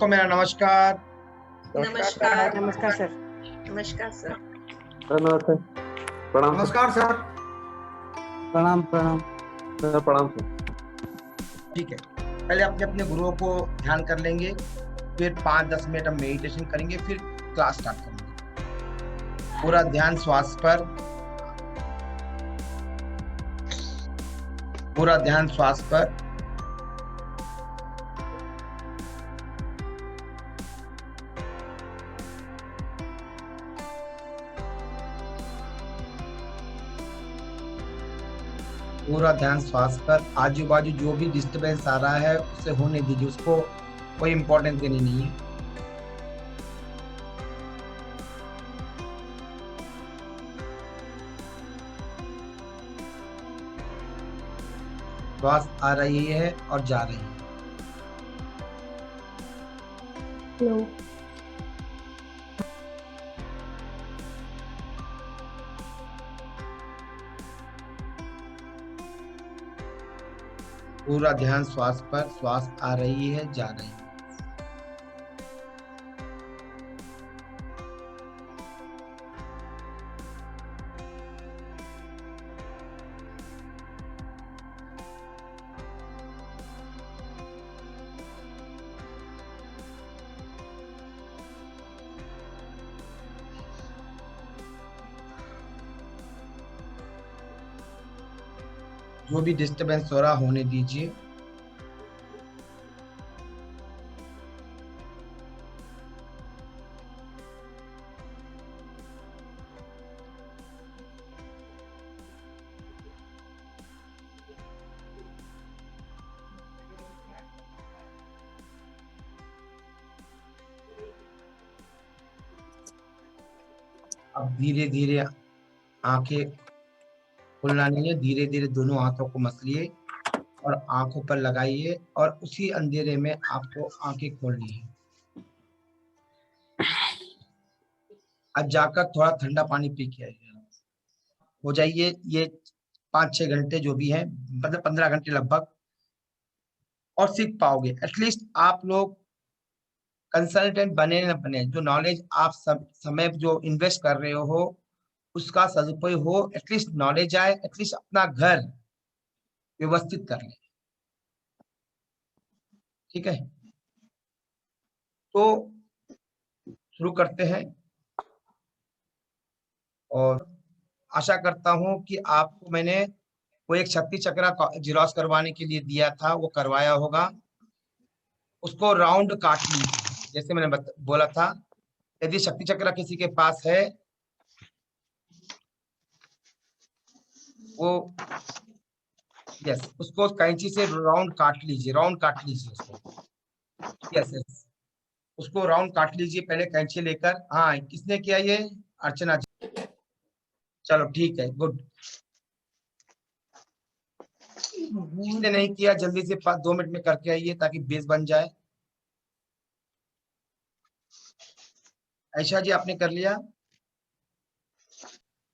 सबको मेरा नमस्कार। नमस्कार। नमस्कार सर। नमस्कार सर। नमस्ते। प्रणाम सर। नमस्कार सर। प्रणाम प्रणाम सर प्रणाम सर। ठीक है, पहले अपने अपने गुरुओं को ध्यान कर लेंगे, फिर 5-10 मिनट हम मेडिटेशन करेंगे, फिर क्लास स्टार्ट करेंगे। पूरा ध्यान श्वास पर, पूरा ध्यान श्वास पर। पूरा ध्यान श्वास पर। आजू बाजू जो भी डिस्टरबेंस आ रहा है उसे होने दीजिए, उसको कोई इंपॉर्टेंस देनी नहीं है। श्वास आ रही है और जा रही है। हेलो। पूरा ध्यान श्वास पर, श्वास आ रही है, जा रही है। जो भी डिस्टरबेंस हो रहा होने दीजिए। अब धीरे धीरे आंखें खुलना नहीं है, धीरे धीरे दोनों हाथों को मसलिए और आंखों पर लगाइए और उसी अंधेरे में आपको आंखें खोलनी है। अब जाकर थोड़ा ठंडा पानी पी के आइए, हो जाइए ये 5-6 घंटे जो भी है, मतलब 15 घंटे लगभग, और सीख पाओगे। एटलीस्ट आप लोग कंसल्टेंट बने न बने, जो नॉलेज आप समय जो इन्वेस्ट कर रहे हो उसका सदुपयोग हो, एटलीस्ट नॉलेज आए, एटलीस्ट अपना घर व्यवस्थित कर ले। ठीक है, तो शुरू करते हैं और आशा करता हूं कि आपको मैंने वो एक शक्ति चक्र जिरोस करवाने के लिए दिया था, वो करवाया होगा। उसको राउंड काट लीजिए जैसे मैंने बोला था। यदि शक्ति चक्र किसी के पास है वो यस, उसको कैंची से राउंड काट लीजिए, राउंड काट लीजिए उसको। यस यस, उसको राउंड काट लीजिए पहले कैंची लेकर। हाँ, किसने किया ये? अर्चना जी। चलो ठीक है, गुड। जिसने नहीं किया जल्दी से 2 मिनट में करके आइए ताकि बेस बन जाए। ऐशा जी आपने कर लिया?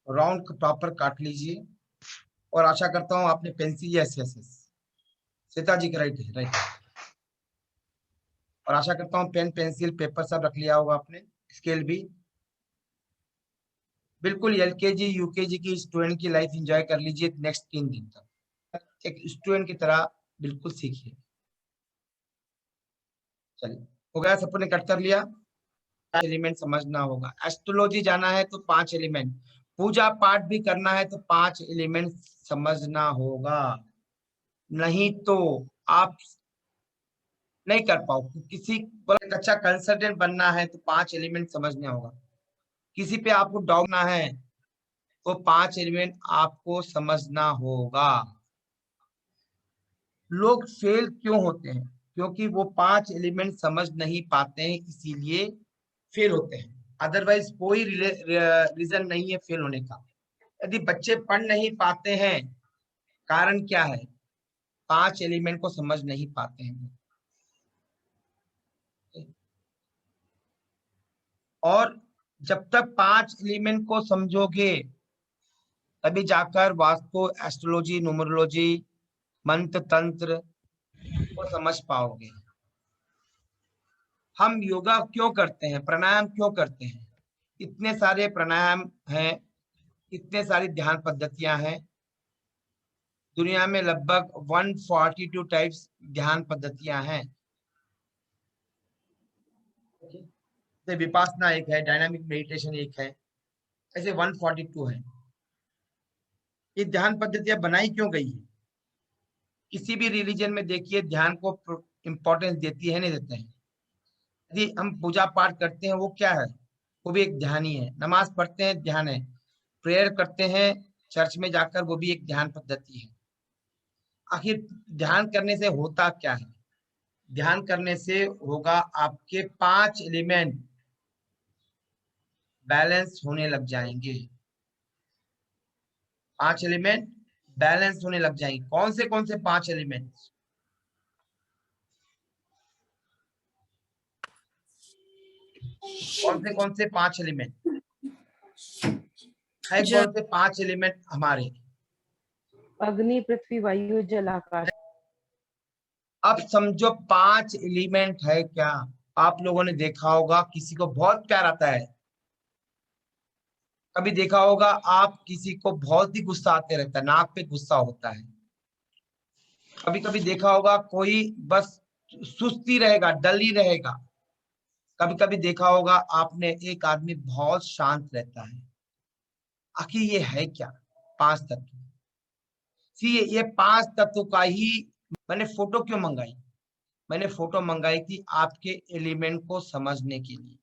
राउंड प्रॉपर काट लीजिए और आशा करता हूं आपने pencil, yes yes yes, Sita ji का राइट है, राइट। और आशा करता हूं पेन पेंसिल पेपर सब रख लिया होगा आपने, स्केल भी। बिल्कुल एलकेजी यूकेजी की स्टूडेंट की लाइफ एंजॉय कर लीजिए नेक्स्ट 3 दिन तक, एक स्टूडेंट की तरह बिल्कुल सीखिए। चलिए, हो गया, सबने कट कर लिया। एलिमेंट समझना होगा, एस्ट्रोलॉजी जाना है तो 5 एलिमेंट, पूजा पाठ भी करना है तो 5 एलिमेंट समझना होगा, नहीं तो आप नहीं कर पाओ। किसी को अच्छा कंसल्टेंट बनना है तो 5 एलिमेंट समझना होगा। किसी पे आपको डाउट ना है तो 5 एलिमेंट आपको समझना होगा। लोग फेल क्यों होते हैं? क्योंकि वो 5 एलिमेंट समझ नहीं पाते हैं, इसीलिए फेल होते हैं। अदरवाइज कोई रीजन नहीं है फेल होने का। यदि बच्चे पढ़ नहीं पाते हैं, कारण क्या है? 5 एलिमेंट को समझ नहीं पाते हैं। और जब तक 5 एलिमेंट को समझोगे तभी जाकर वास्तु, एस्ट्रोलॉजी, न्यूमरोलॉजी, मंत्र तंत्र को समझ पाओगे। हम योगा क्यों करते हैं, प्राणायाम क्यों करते हैं? इतने सारे प्राणायाम हैं, इतने सारी ध्यान पद्धतियां हैं। दुनिया में लगभग 142 टाइप्स ध्यान पद्धतियां हैं। जैसे विपासना एक है, डायनामिक मेडिटेशन एक है, ऐसे 142 है। ये ध्यान पद्धतियां बनाई क्यों गई है? किसी भी रिलीजन में देखिए ध्यान को इंपॉर्टेंस देती है, नहीं देते हैं। यदि हम पूजा पाठ करते हैं वो क्या है? वो भी एक ध्यान ही है। नमाज पढ़ते हैं, ध्यान है। प्रेयर करते हैं चर्च में जाकर, वो भी एक ध्यान पद्धति है। आखिर ध्यान करने से होता क्या है? ध्यान करने से होगा आपके 5 एलिमेंट बैलेंस होने लग जाएंगे। 5 एलिमेंट बैलेंस होने लग जाएंगे। कौन से 5 एलिमेंट? कौन से 5 एलिमेंट है? कौन से 5 एलिमेंट हमारे? अग्नि, पृथ्वी, वायु, जल, आकाश। अब समझो 5 एलिमेंट है क्या? आप लोगों ने देखा होगा किसी को बहुत प्यार आता है, कभी देखा होगा आप किसी को बहुत ही गुस्सा आते रहता है, नाक पे गुस्सा होता है। कभी कभी देखा होगा कोई बस सुस्ती रहेगा, डल ही रहेगा। कभी कभी देखा होगा आपने एक आदमी बहुत शांत रहता है। आखिर ये है क्या? 5 तत्व। ये 5 तत्व का ही मैंने फोटो क्यों मंगाई? मैंने फोटो मंगाई थी आपके एलिमेंट को समझने के लिए।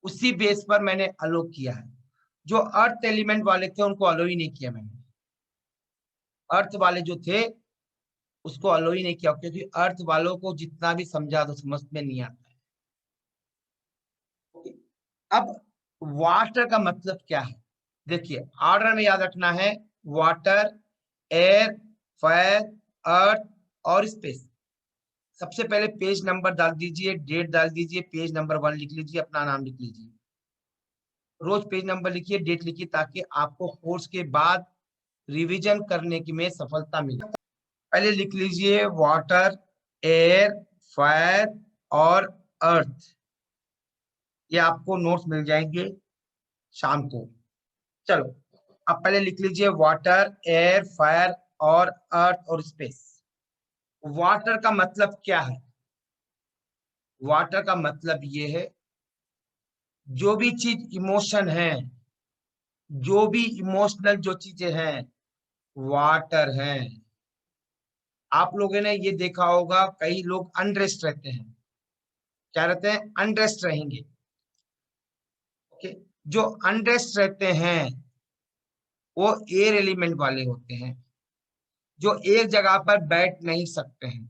उसी बेस पर मैंने अलो किया है। जो अर्थ एलिमेंट वाले थे उनको अलो ही नहीं किया मैंने। अर्थ वाले जो थे उसको अलो ही नहीं किया, क्योंकि अर्थ वालों को जितना भी समझा तो समझ में नहीं आता है। अब वाटर का मतलब क्या है? देखिए ऑर्डर में याद रखना है। वाटर, एयर, फायर, अर्थ और स्पेस। सबसे पहले पेज नंबर डाल दीजिए, डेट डाल दीजिए, पेज नंबर 1 लिख लीजिए, अपना नाम लिख लीजिए। रोज पेज नंबर लिखिए, डेट लिखिए, ताकि आपको कोर्स के बाद रिवीजन करने की में सफलता मिले। पहले लिख लीजिए वाटर, एयर, फायर और अर्थ। ये आपको नोट्स मिल जाएंगे शाम को। चलो अब पहले लिख लीजिए वाटर, एयर, फायर और अर्थ और स्पेस। वाटर का मतलब क्या है? वाटर का मतलब ये है जो भी चीज इमोशन है, जो भी इमोशनल जो चीजें हैं, वाटर है। आप लोगों ने ये देखा होगा कई लोग अनरेस्ट रहते हैं। क्या रहते हैं? अनरेस्ट रहेंगे। ओके, जो अनरेस्ट रहते हैं वो एयर एलिमेंट वाले होते हैं, जो एक जगह पर बैठ नहीं सकते हैं।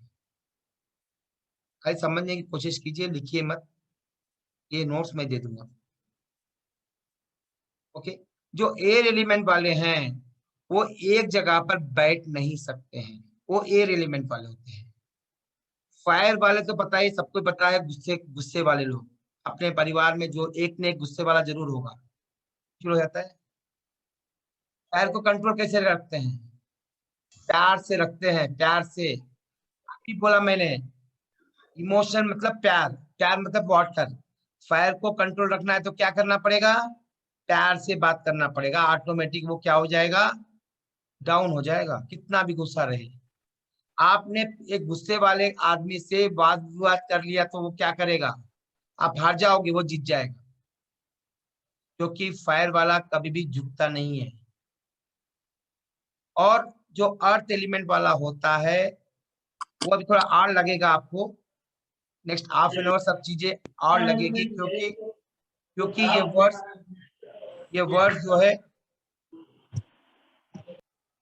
खाली समझने की कोशिश कीजिए, लिखिए मत, ये नोट्स में दे दूंगा। ओके, जो एयर एलिमेंट वाले हैं वो एक जगह पर बैठ नहीं सकते हैं, वो एयर एलिमेंट वाले होते हैं। फायर वाले तो पता ही, सबको पता है, गुस्से गुस्से वाले लोग। अपने परिवार में जो एक ने एक गुस्से वाला जरूर होगा, शुरू हो जाता है। फायर को कंट्रोल कैसे रखते हैं? प्यार से रखते हैं, प्यार से। अभी बोला मैंने, इमोशन मतलब प्यार, प्यार मतलब वाटर। फायर को कंट्रोल रखना है तो क्या करना पड़ेगा? प्यार से बात करना पड़ेगा। ऑटोमेटिक वो क्या हो जाएगा? डाउन हो जाएगा, कितना भी गुस्सा रहे। आपने एक गुस्से वाले आदमी से वाद विवाद कर लिया तो वो क्या करेगा? आप हार जाओगे, वो जीत जाएगा। क्योंकि फायर वाला कभी भी झुकता नहीं है। और जो अर्थ एलिमेंट वाला होता है वो अभी थोड़ा और लगेगा आपको, नेक्स्ट हाफ एन आवर सब चीजें और लगेगी, क्योंकि ये वर्ड्स जो है,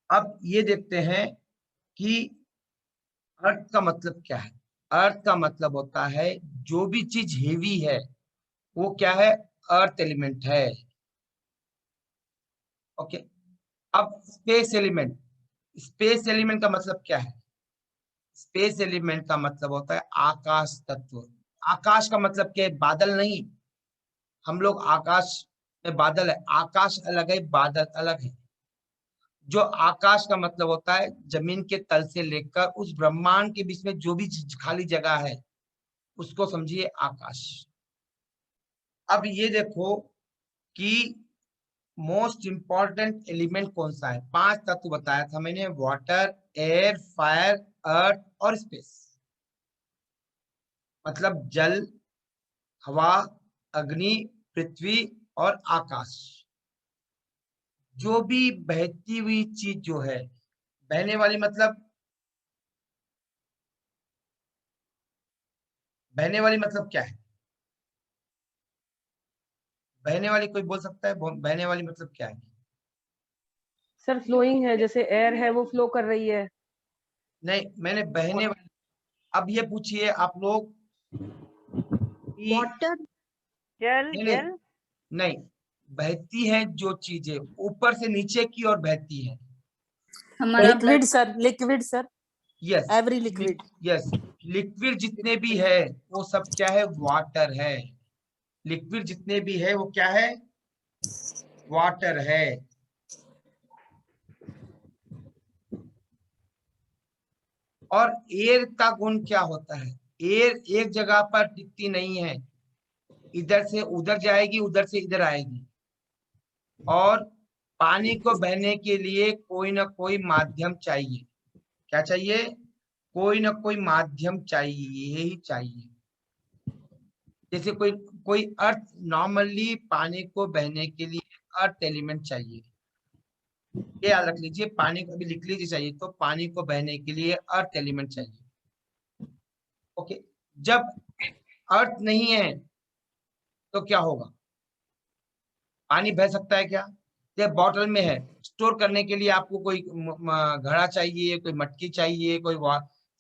अब ये देखते हैं कि अर्थ का मतलब क्या है। अर्थ का मतलब होता है जो भी चीज हेवी है वो क्या है? अर्थ एलिमेंट है। ओके, अब स्पेस एलिमेंट। स्पेस एलिमेंट का मतलब क्या है? स्पेस एलिमेंट का मतलब होता है आकाश तत्व। आकाश का मतलब क्या है? बादल नहीं। हम लोग आकाश में बादल है, आकाश अलग है, बादल अलग है। जो आकाश का मतलब होता है जमीन के तल से लेकर उस ब्रह्मांड के बीच में जो भी खाली जगह है उसको समझिए आकाश। अब ये देखो कि मोस्ट इंपॉर्टेंट एलिमेंट कौन सा है। 5 तत्व बताया था मैंने, वाटर, एयर, फायर, अर्थ और स्पेस। मतलब जल, हवा, अग्नि, पृथ्वी और आकाश। जो भी बहती हुई चीज जो है, बहने वाली मतलब, बहने वाली मतलब क्या है? बहने वाली कोई बोल सकता है? बहने वाली मतलब क्या है? सर फ्लोइंग है, जैसे एयर है वो फ्लो कर रही है। नहीं, मैंने बहने वाली। अब ये पूछिए आप लोग कि वाटर, जल नहीं, जल नहीं, बहती है जो चीजें ऊपर से नीचे की ओर बहती है। हमारा liquid sir, liquid sir, yes, every liquid. Yes, liquid जितने भी है वो सब क्या है? वाटर है। लिक्विड जितने भी है वो क्या है? वाटर है। और एयर का गुण क्या होता है? एयर एक जगह पर टिकती नहीं है, इधर से उधर जाएगी, उधर से इधर आएगी। और पानी को बहने के लिए कोई ना कोई माध्यम चाहिए। क्या चाहिए? कोई ना कोई माध्यम चाहिए ही चाहिए। जैसे कोई कोई अर्थ, नॉर्मली पानी को बहने के लिए अर्थ एलिमेंट चाहिए। ये याद रख लीजिए, पानी को भी लिख लीजिए चाहिए तो, पानी को बहने के लिए अर्थ एलिमेंट चाहिए। ओके, जब अर्थ नहीं है तो क्या होगा? पानी बह सकता है क्या? ये बॉटल में है, स्टोर करने के लिए आपको कोई घड़ा चाहिए, कोई मटकी चाहिए, कोई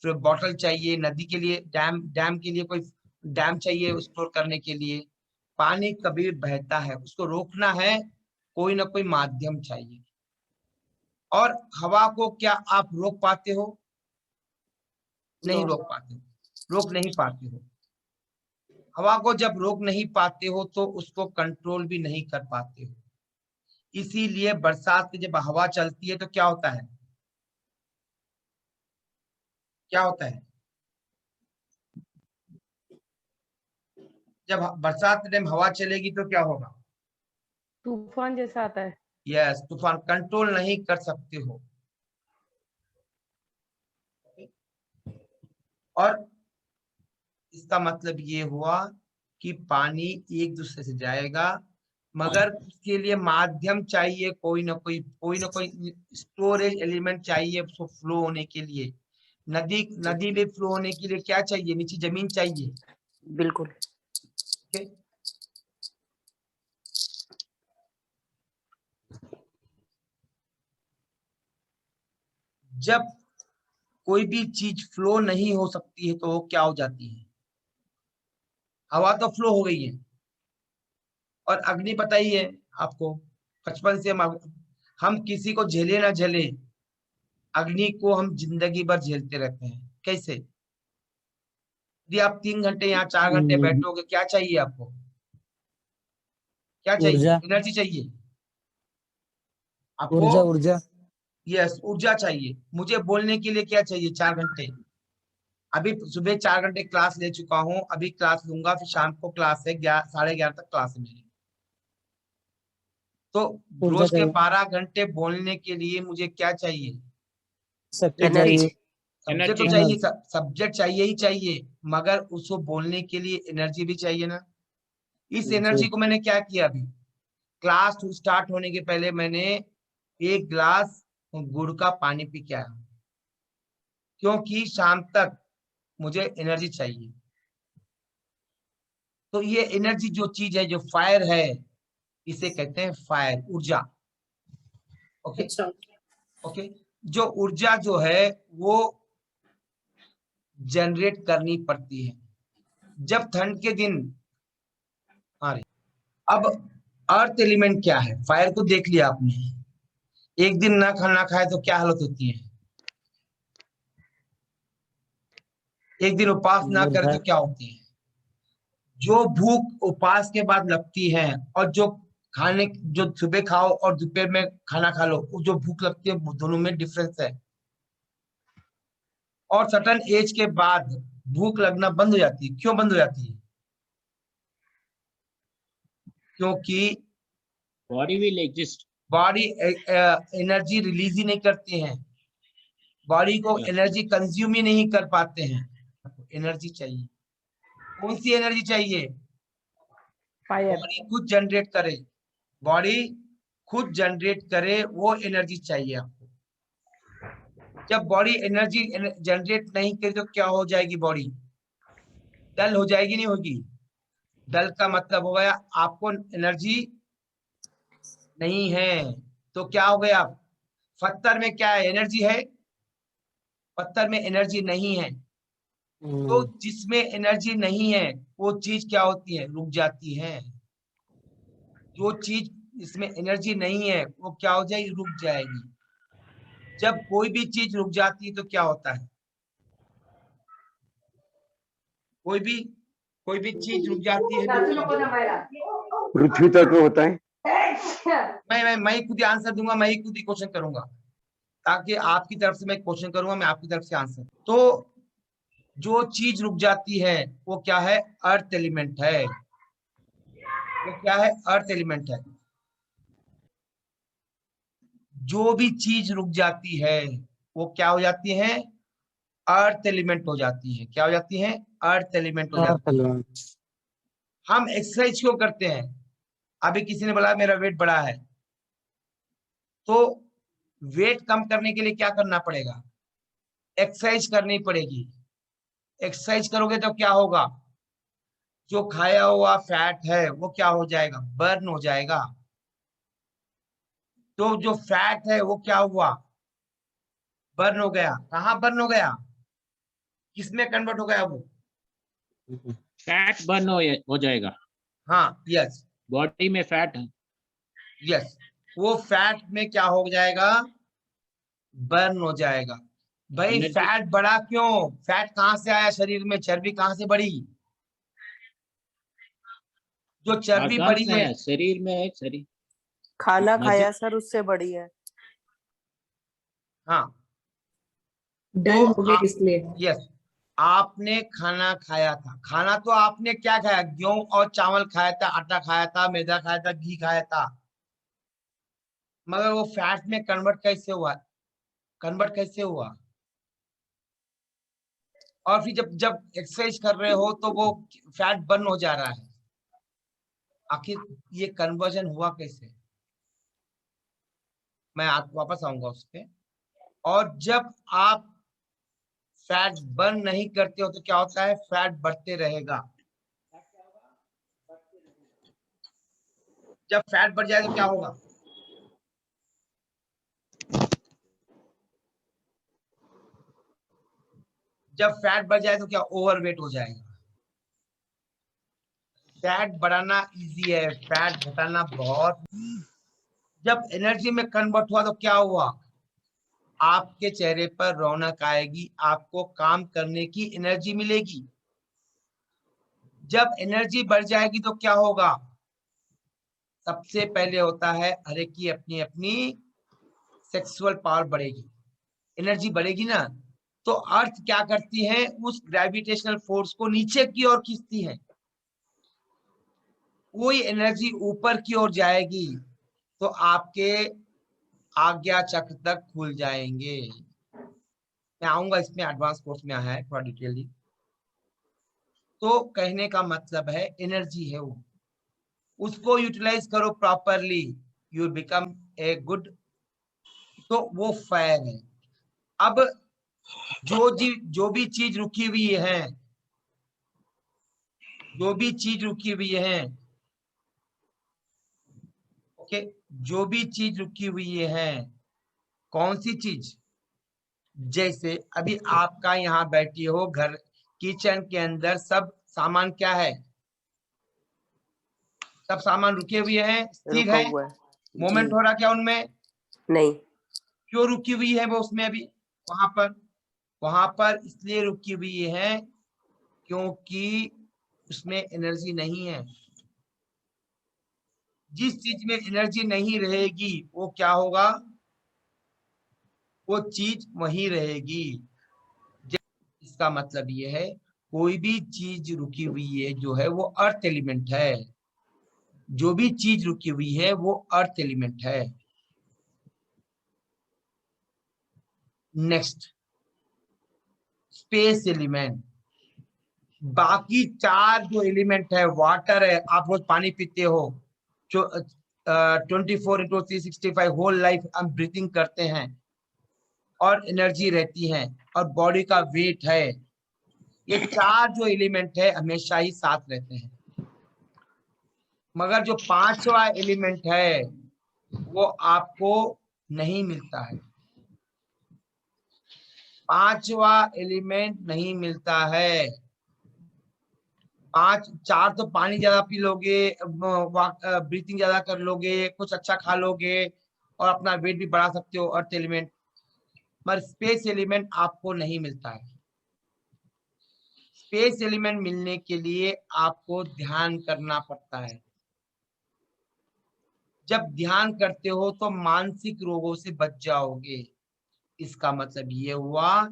फिर बॉटल चाहिए। नदी के लिए डैम के लिए कोई डैम चाहिए स्टोर करने के लिए। पानी कभी बहता है, उसको रोकना है, कोई ना कोई माध्यम चाहिए। और हवा को क्या आप रोक पाते हो? नहीं रोक पाते हो, रोक नहीं पाते हो। हवा को जब रोक नहीं पाते हो तो उसको कंट्रोल भी नहीं कर पाते हो। इसीलिए बरसात में जब हवा चलती है तो क्या होता है? क्या होता है? जब बरसात के टाइम हवा चलेगी तो क्या होगा? तूफान जैसा आता है। यस, तूफान। कंट्रोल नहीं कर सकते हो। और इसका मतलब ये हुआ कि पानी एक दूसरे से जाएगा, मगर उसके लिए माध्यम चाहिए, कोई ना कोई स्टोरेज एलिमेंट चाहिए उसको फ्लो होने के लिए। नदी में फ्लो होने के लिए क्या चाहिए? नीचे जमीन चाहिए। बिल्कुल। ओके, जब कोई भी चीज फ्लो नहीं हो सकती है तो वो क्या हो जाती है? हवा तो फ्लो हो गई है। और अग्नि पता ही है आपको, बचपन से हम किसी को झेले ना झेले, अग्नि को हम जिंदगी भर झेलते रहते हैं। कैसे? यदि आप 3 घंटे यहाँ 4 घंटे बैठोगे, क्या चाहिए आपको? क्या चाहिए? ऊर्जा, एनर्जी चाहिए आपको। ऊर्जा, ऊर्जा। यस, ऊर्जा चाहिए। मुझे बोलने के लिए क्या चाहिए? 4 घंटे। अभी सुबह 4 घंटे क्लास ले चुका हूँ, अभी क्लास लूंगा, फिर शाम को क्लास है, 11:30 तक क्लास है मेरी। तो ऊर्जा रोज के चाहिए, 12 घंटे बोलने के लिए मुझे क्या चाहिए? शक्ति चाहिए। सब्जेक्ट तो एनर्जी। चाहिए, सब्जेक्ट चाहिए ही चाहिए, मगर उसको बोलने के लिए एनर्जी भी चाहिए ना। इस जी। एनर्जी को मैंने क्या किया? अभी क्लास स्टार्ट होने के पहले मैंने 1 गिलास गुड़ का पानी पी के आया, क्योंकि शाम तक मुझे एनर्जी चाहिए। तो ये एनर्जी जो चीज है, जो फायर है, इसे कहते हैं फायर, ऊर्जा। Okay, okay. जो ऊर्जा जो है वो जनरेट करनी पड़ती है जब ठंड के दिन आ रहे। अब अर्थ एलिमेंट क्या है? फायर को देख लिया आपने। एक दिन ना खाना खाए तो क्या हालत होती है? एक दिन उपवास ना करे तो क्या होती है? जो भूख उपवास के बाद लगती है, और जो सुबह खाओ और दोपहर में खाना खा लो, जो भूख लगती है, वो दोनों में डिफरेंस है। और सर्टेन एज के बाद भूख लगना बंद हो जाती है। क्यों बंद हो जाती है? क्योंकि body will exist. Body energy release ही नहीं करते हैं, बॉडी को Yeah. एनर्जी कंज्यूम ही नहीं कर पाते हैं। एनर्जी चाहिए। कौन सी एनर्जी चाहिए? फायर। बॉडी खुद जनरेट करे, बॉडी खुद जनरेट करे, वो एनर्जी चाहिए आपको। जब बॉडी एनर्जी जनरेट नहीं करे तो क्या हो जाएगी? बॉडी डल हो जाएगी, नहीं होगी? डल का मतलब हो गया आपको एनर्जी नहीं है। तो क्या हो गया? पत्थर में क्या है? एनर्जी है। पत्थर में एनर्जी नहीं है। तो जिसमें एनर्जी नहीं है वो चीज क्या होती है? रुक जाती है। जो चीज इसमें एनर्जी नहीं है वो क्या हो जाएगी? रुक जाएगी। जब कोई भी चीज रुक जाती है तो क्या होता है? कोई भी चीज रुक जाती है तो पृथ्वी तक होता है। मैं ही खुद आंसर दूंगा, मैं ही खुद ही क्वेश्चन करूंगा, ताकि आपकी तरफ से मैं क्वेश्चन करूंगा, मैं आपकी तरफ से आंसर। तो जो चीज रुक जाती है वो क्या है? अर्थ एलिमेंट है। वो क्या है? अर्थ एलिमेंट है। जो भी चीज रुक जाती है वो क्या हो जाती है? अर्थ एलिमेंट हो जाती है। क्या हो जाती है? अर्थ एलिमेंट हो जाती है। हम एक्सरसाइज क्यों करते हैं? अभी किसी ने बोला मेरा वेट बड़ा है, तो वेट कम करने के लिए क्या करना पड़ेगा? एक्सरसाइज करनी पड़ेगी। एक्सरसाइज करोगे तो क्या होगा? जो खाया हुआ फैट है वो क्या हो जाएगा? बर्न हो जाएगा। तो जो फैट है वो क्या हुआ? बर्न हो गया। कहाँ बर्न हो गया? किसमें कन्वर्ट हो गया वो? फैट बर्न हो जाएगा। हाँ, यस बॉडी में फैट है। यस, वो फैट में क्या हो जाएगा? बर्न हो जाएगा। भाई Energy- फैट बढ़ा क्यों? फैट कहाँ से आया शरीर में? चर्बी कहाँ से बढ़ी? जो चर्बी आगाम बढ़ी से है, है, शरीर में है, शरीर खाना मजे- खाया सर, उससे बड़ी है। हाँ डल हो गए इसलिए। यस, आपने खाना खाया था। खाना तो आपने क्या खाया? गेहूं और चावल खाया था, आटा खाया था, मैदा खाया था, घी खाया था। मगर वो फैट में कन्वर्ट कैसे हुआ? कन्वर्ट कैसे हुआ? और फिर जब जब एक्सरसाइज कर रहे हो तो वो फैट बर्न हो जा रहा है। आखिर ये कन्वर्जन हुआ कैसे? मैं वापस आऊंगा उस पे। और जब आप फैट बर्न नहीं करते हो तो क्या होता है? फैट बढ़ते रहेगा। जब फैट बढ़ जाए तो क्या होगा? जब फैट बढ़ जाए तो क्या? ओवरवेट हो जाएगा। फैट बढ़ाना इजी है, फैट घटाना बहुत। जब एनर्जी में कन्वर्ट हुआ तो क्या हुआ? आपके चेहरे पर रौनक आएगी, आपको काम करने की एनर्जी मिलेगी। जब एनर्जी बढ़ जाएगी तो क्या होगा? सबसे पहले होता है हर एक की अपनी अपनी सेक्सुअल पावर बढ़ेगी, एनर्जी बढ़ेगी ना। तो अर्थ क्या करती है? उस ग्रेविटेशनल फोर्स को नीचे की ओर खींचती है। कोई एनर्जी ऊपर की ओर जाएगी तो आपके आज्ञा चक्र तक खुल जाएंगे। मैं आऊंगा इसमें, एडवांस कोर्स में आया है थोड़ा डिटेयली। तो कहने का मतलब है एनर्जी है वो, उसको यूटिलाइज करो properly, you become a good. तो वो फायर है। अब जो भी चीज रुकी हुई है, जो भी चीज रुकी हुई है, ओके, जो भी चीज रुकी हुई है, कौन सी चीज? जैसे अभी आपका यहाँ बैठी हो घर, किचन के अंदर सब सामान क्या है? सब सामान रुके हुए हैं, स्थिर रुका है, हुआ है। मोमेंट जी। हो रहा क्या उनमें? नहीं। क्यों रुकी हुई है वो उसमें? अभी वहां पर इसलिए रुकी हुई है क्योंकि उसमें एनर्जी नहीं है। जिस चीज में एनर्जी नहीं रहेगी वो क्या होगा? वो चीज वहीं रहेगी। इसका मतलब ये है कोई भी चीज रुकी हुई है जो है वो अर्थ एलिमेंट है, जो भी चीज रुकी हुई है वो अर्थ एलिमेंट है। Next space element. बाकी चार जो एलिमेंट है, वाटर है, आप रोज पानी पीते हो, जो 24/365 होल लाइफ हम ब्रीथिंग करते हैं और एनर्जी रहती है और बॉडी का वेट है, ये चार जो एलिमेंट है हमेशा ही साथ रहते हैं। मगर जो पांचवा एलिमेंट है वो आपको नहीं मिलता है, पांचवा एलिमेंट नहीं मिलता है। चार तो पानी ज्यादा पी लोगे, ब्रीथिंग ज्यादा कर लोगे, कुछ अच्छा खा लोगे और अपना वेट भी बढ़ा सकते हो, अर्थ एलिमेंट। मगर स्पेस एलिमेंट आपको नहीं मिलता है। स्पेस एलिमेंट मिलने के लिए आपको ध्यान करना पड़ता है। जब ध्यान करते हो तो मानसिक रोगों से बच जाओगे। इसका मतलब ये हुआ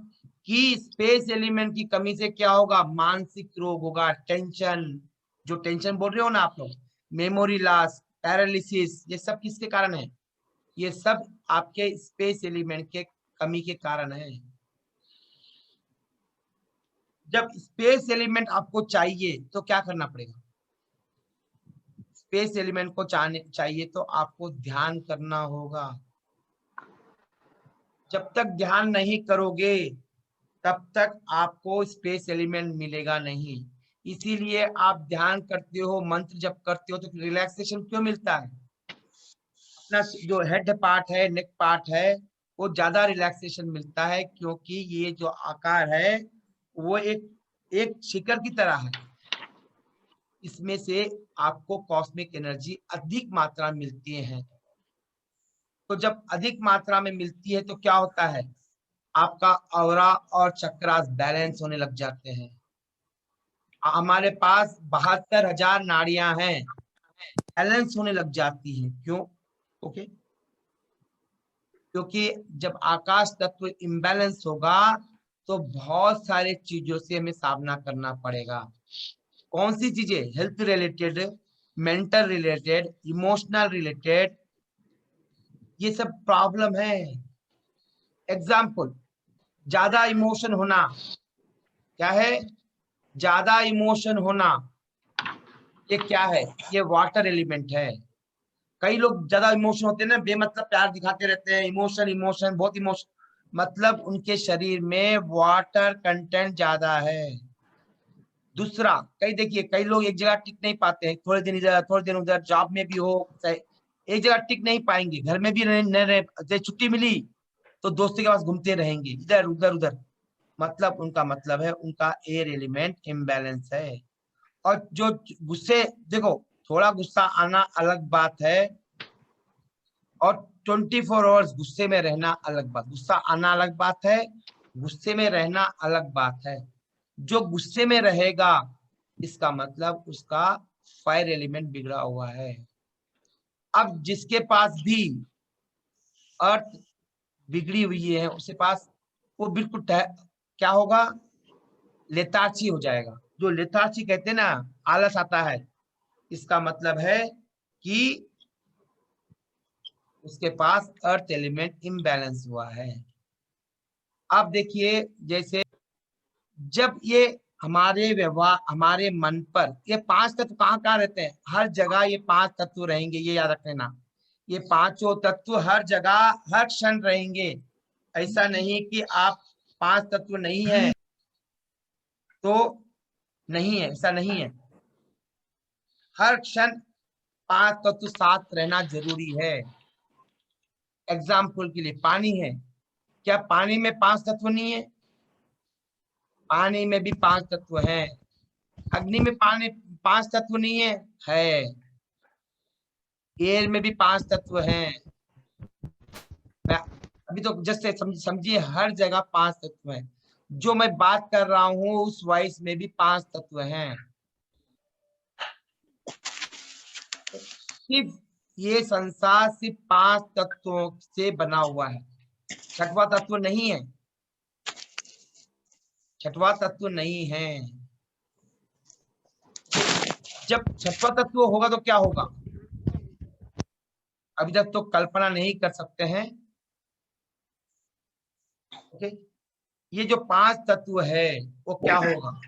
कि स्पेस एलिमेंट की कमी से क्या होगा, मानसिक रोग होगा, टेंशन, जो टेंशन बोल रहे हो ना आप लोग, मेमोरी लॉस, पैरालिसिस, ये सब किसके कारण है? ये सब आपके स्पेस एलिमेंट के कमी के कारण है। जब स्पेस एलिमेंट आपको चाहिए तो क्या करना पड़ेगा? स्पेस एलिमेंट को चाहिए तो आपको ध्यान करना होगा। जब तक ध्यान नहीं करोगे तब तक आपको स्पेस एलिमेंट मिलेगा नहीं। इसीलिए आप ध्यान करते हो, मंत्र जप करते हो तो रिलैक्सेशन क्यों मिलता है? अपना जो हेड पार्ट है, नेक पार्ट है, वो ज्यादा रिलैक्सेशन मिलता है, क्योंकि ये जो आकार है वो एक शिखर की तरह है। इसमें से आपको कॉस्मिक एनर्जी अधिक मात्रा में मिलती है। तो जब अधिक मात्रा में मिलती है तो क्या होता है, आपका ऑरा और चक्रास बैलेंस होने लग जाते हैं। हमारे पास 72,000 नाड़ियां हैं, बैलेंस होने लग जाती हैं। क्यों? ओके, क्योंकि जब आकाश तत्व इम्बैलेंस होगा तो बहुत सारे चीजों से हमें सामना करना पड़ेगा। कौन सी चीजें? Health related, mental related, emotional related, ये सब प्रॉब्लम है। एग्जाम्पल, ज्यादा इमोशन होना क्या है? ज्यादा इमोशन होना ये क्या है? ये वाटर एलिमेंट है। कई लोग ज्यादा इमोशन होते हैं ना, बेमतलब प्यार दिखाते रहते हैं, इमोशन इमोशन बहुत इमोशन, मतलब उनके शरीर में वाटर कंटेंट ज्यादा है। दूसरा, देखिए कई लोग एक जगह टिक नहीं पाते हैं, थोड़े दिन इधर थोड़े दिन उधर, जॉब में भी हो, एक जगह टिक नहीं पाएंगे, घर में भी रहे, छुट्टी मिली तो दोस्तों के पास घूमते रहेंगे, इधर उधर उधर, मतलब उनका मतलब है उनका एयर एलिमेंट इम्बैलेंस है। और जो गुस्से, देखो थोड़ा गुस्सा आना अलग बात है और 24 आवर्स गुस्से में रहना अलग बात। गुस्सा आना अलग बात है, गुस्से में रहना अलग बात है। जो गुस्से में रहेगा इसका मतलब उसका फायर एलिमेंट बिगड़ा हुआ है। अब जिसके पास भी अर्थ बिगड़ी हुई है उसके पास वो बिल्कुल क्या होगा, लेथार्जी हो जाएगा। जो लेथार्जी कहते हैं ना, आलस आता है, इसका मतलब है कि उसके पास अर्थ एलिमेंट इम्बैलेंस हुआ है। अब देखिए, जैसे जब ये हमारे व्यवहार, हमारे मन पर, ये पांच तत्व कहाँ कहाँ रहते हैं? हर जगह ये पांच तत्व रहेंगे, ये याद रख लेना। ये पांचों तत्व हर जगह हर क्षण रहेंगे। ऐसा नहीं कि आप पांच तत्व नहीं है तो नहीं है, ऐसा नहीं है। हर क्षण पांच तत्व साथ रहना जरूरी है। एग्जाम्पल के लिए पानी है, क्या पानी में पांच तत्व नहीं है? पानी में भी पांच तत्व हैं। अग्नि में पानी पांच तत्व नहीं है? है। एयर में भी पांच तत्व हैं। अभी तो जैसे समझिए हर जगह पांच तत्व हैं। जो मैं बात कर रहा हूं उस वॉइस में भी पांच तत्व हैं। सिर्फ ये संसार सिर्फ पांच तत्वों से बना हुआ है, छठवां तत्व नहीं है, छठवां तत्व नहीं है। जब छठवां तत्व होगा तो क्या होगा, अभी तक तो कल्पना नहीं कर सकते हैं। ओके, ये जो 5 तत्व है वो क्या होगा,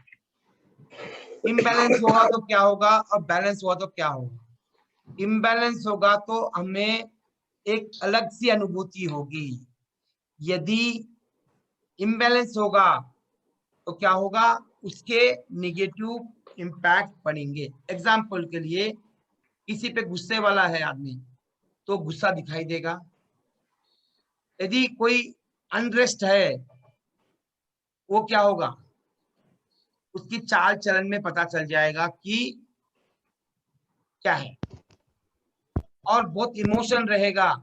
इम्बैलेंस होगा तो क्या होगा और बैलेंस हुआ तो क्या होगा। इम्बैलेंस होगा तो हमें एक अलग सी अनुभूति होगी, यदि इम्बैलेंस होगा तो क्या होगा, उसके निगेटिव इम्पैक्ट पड़ेंगे। एग्जाम्पल के लिए, किसी पे गुस्से वाला है आदमी तो गुस्सा दिखाई देगा। यदि कोई अनरेस्ट है वो क्या होगा, उसकी चाल चलन में पता चल जाएगा कि क्या है। और बहुत इमोशन रहेगा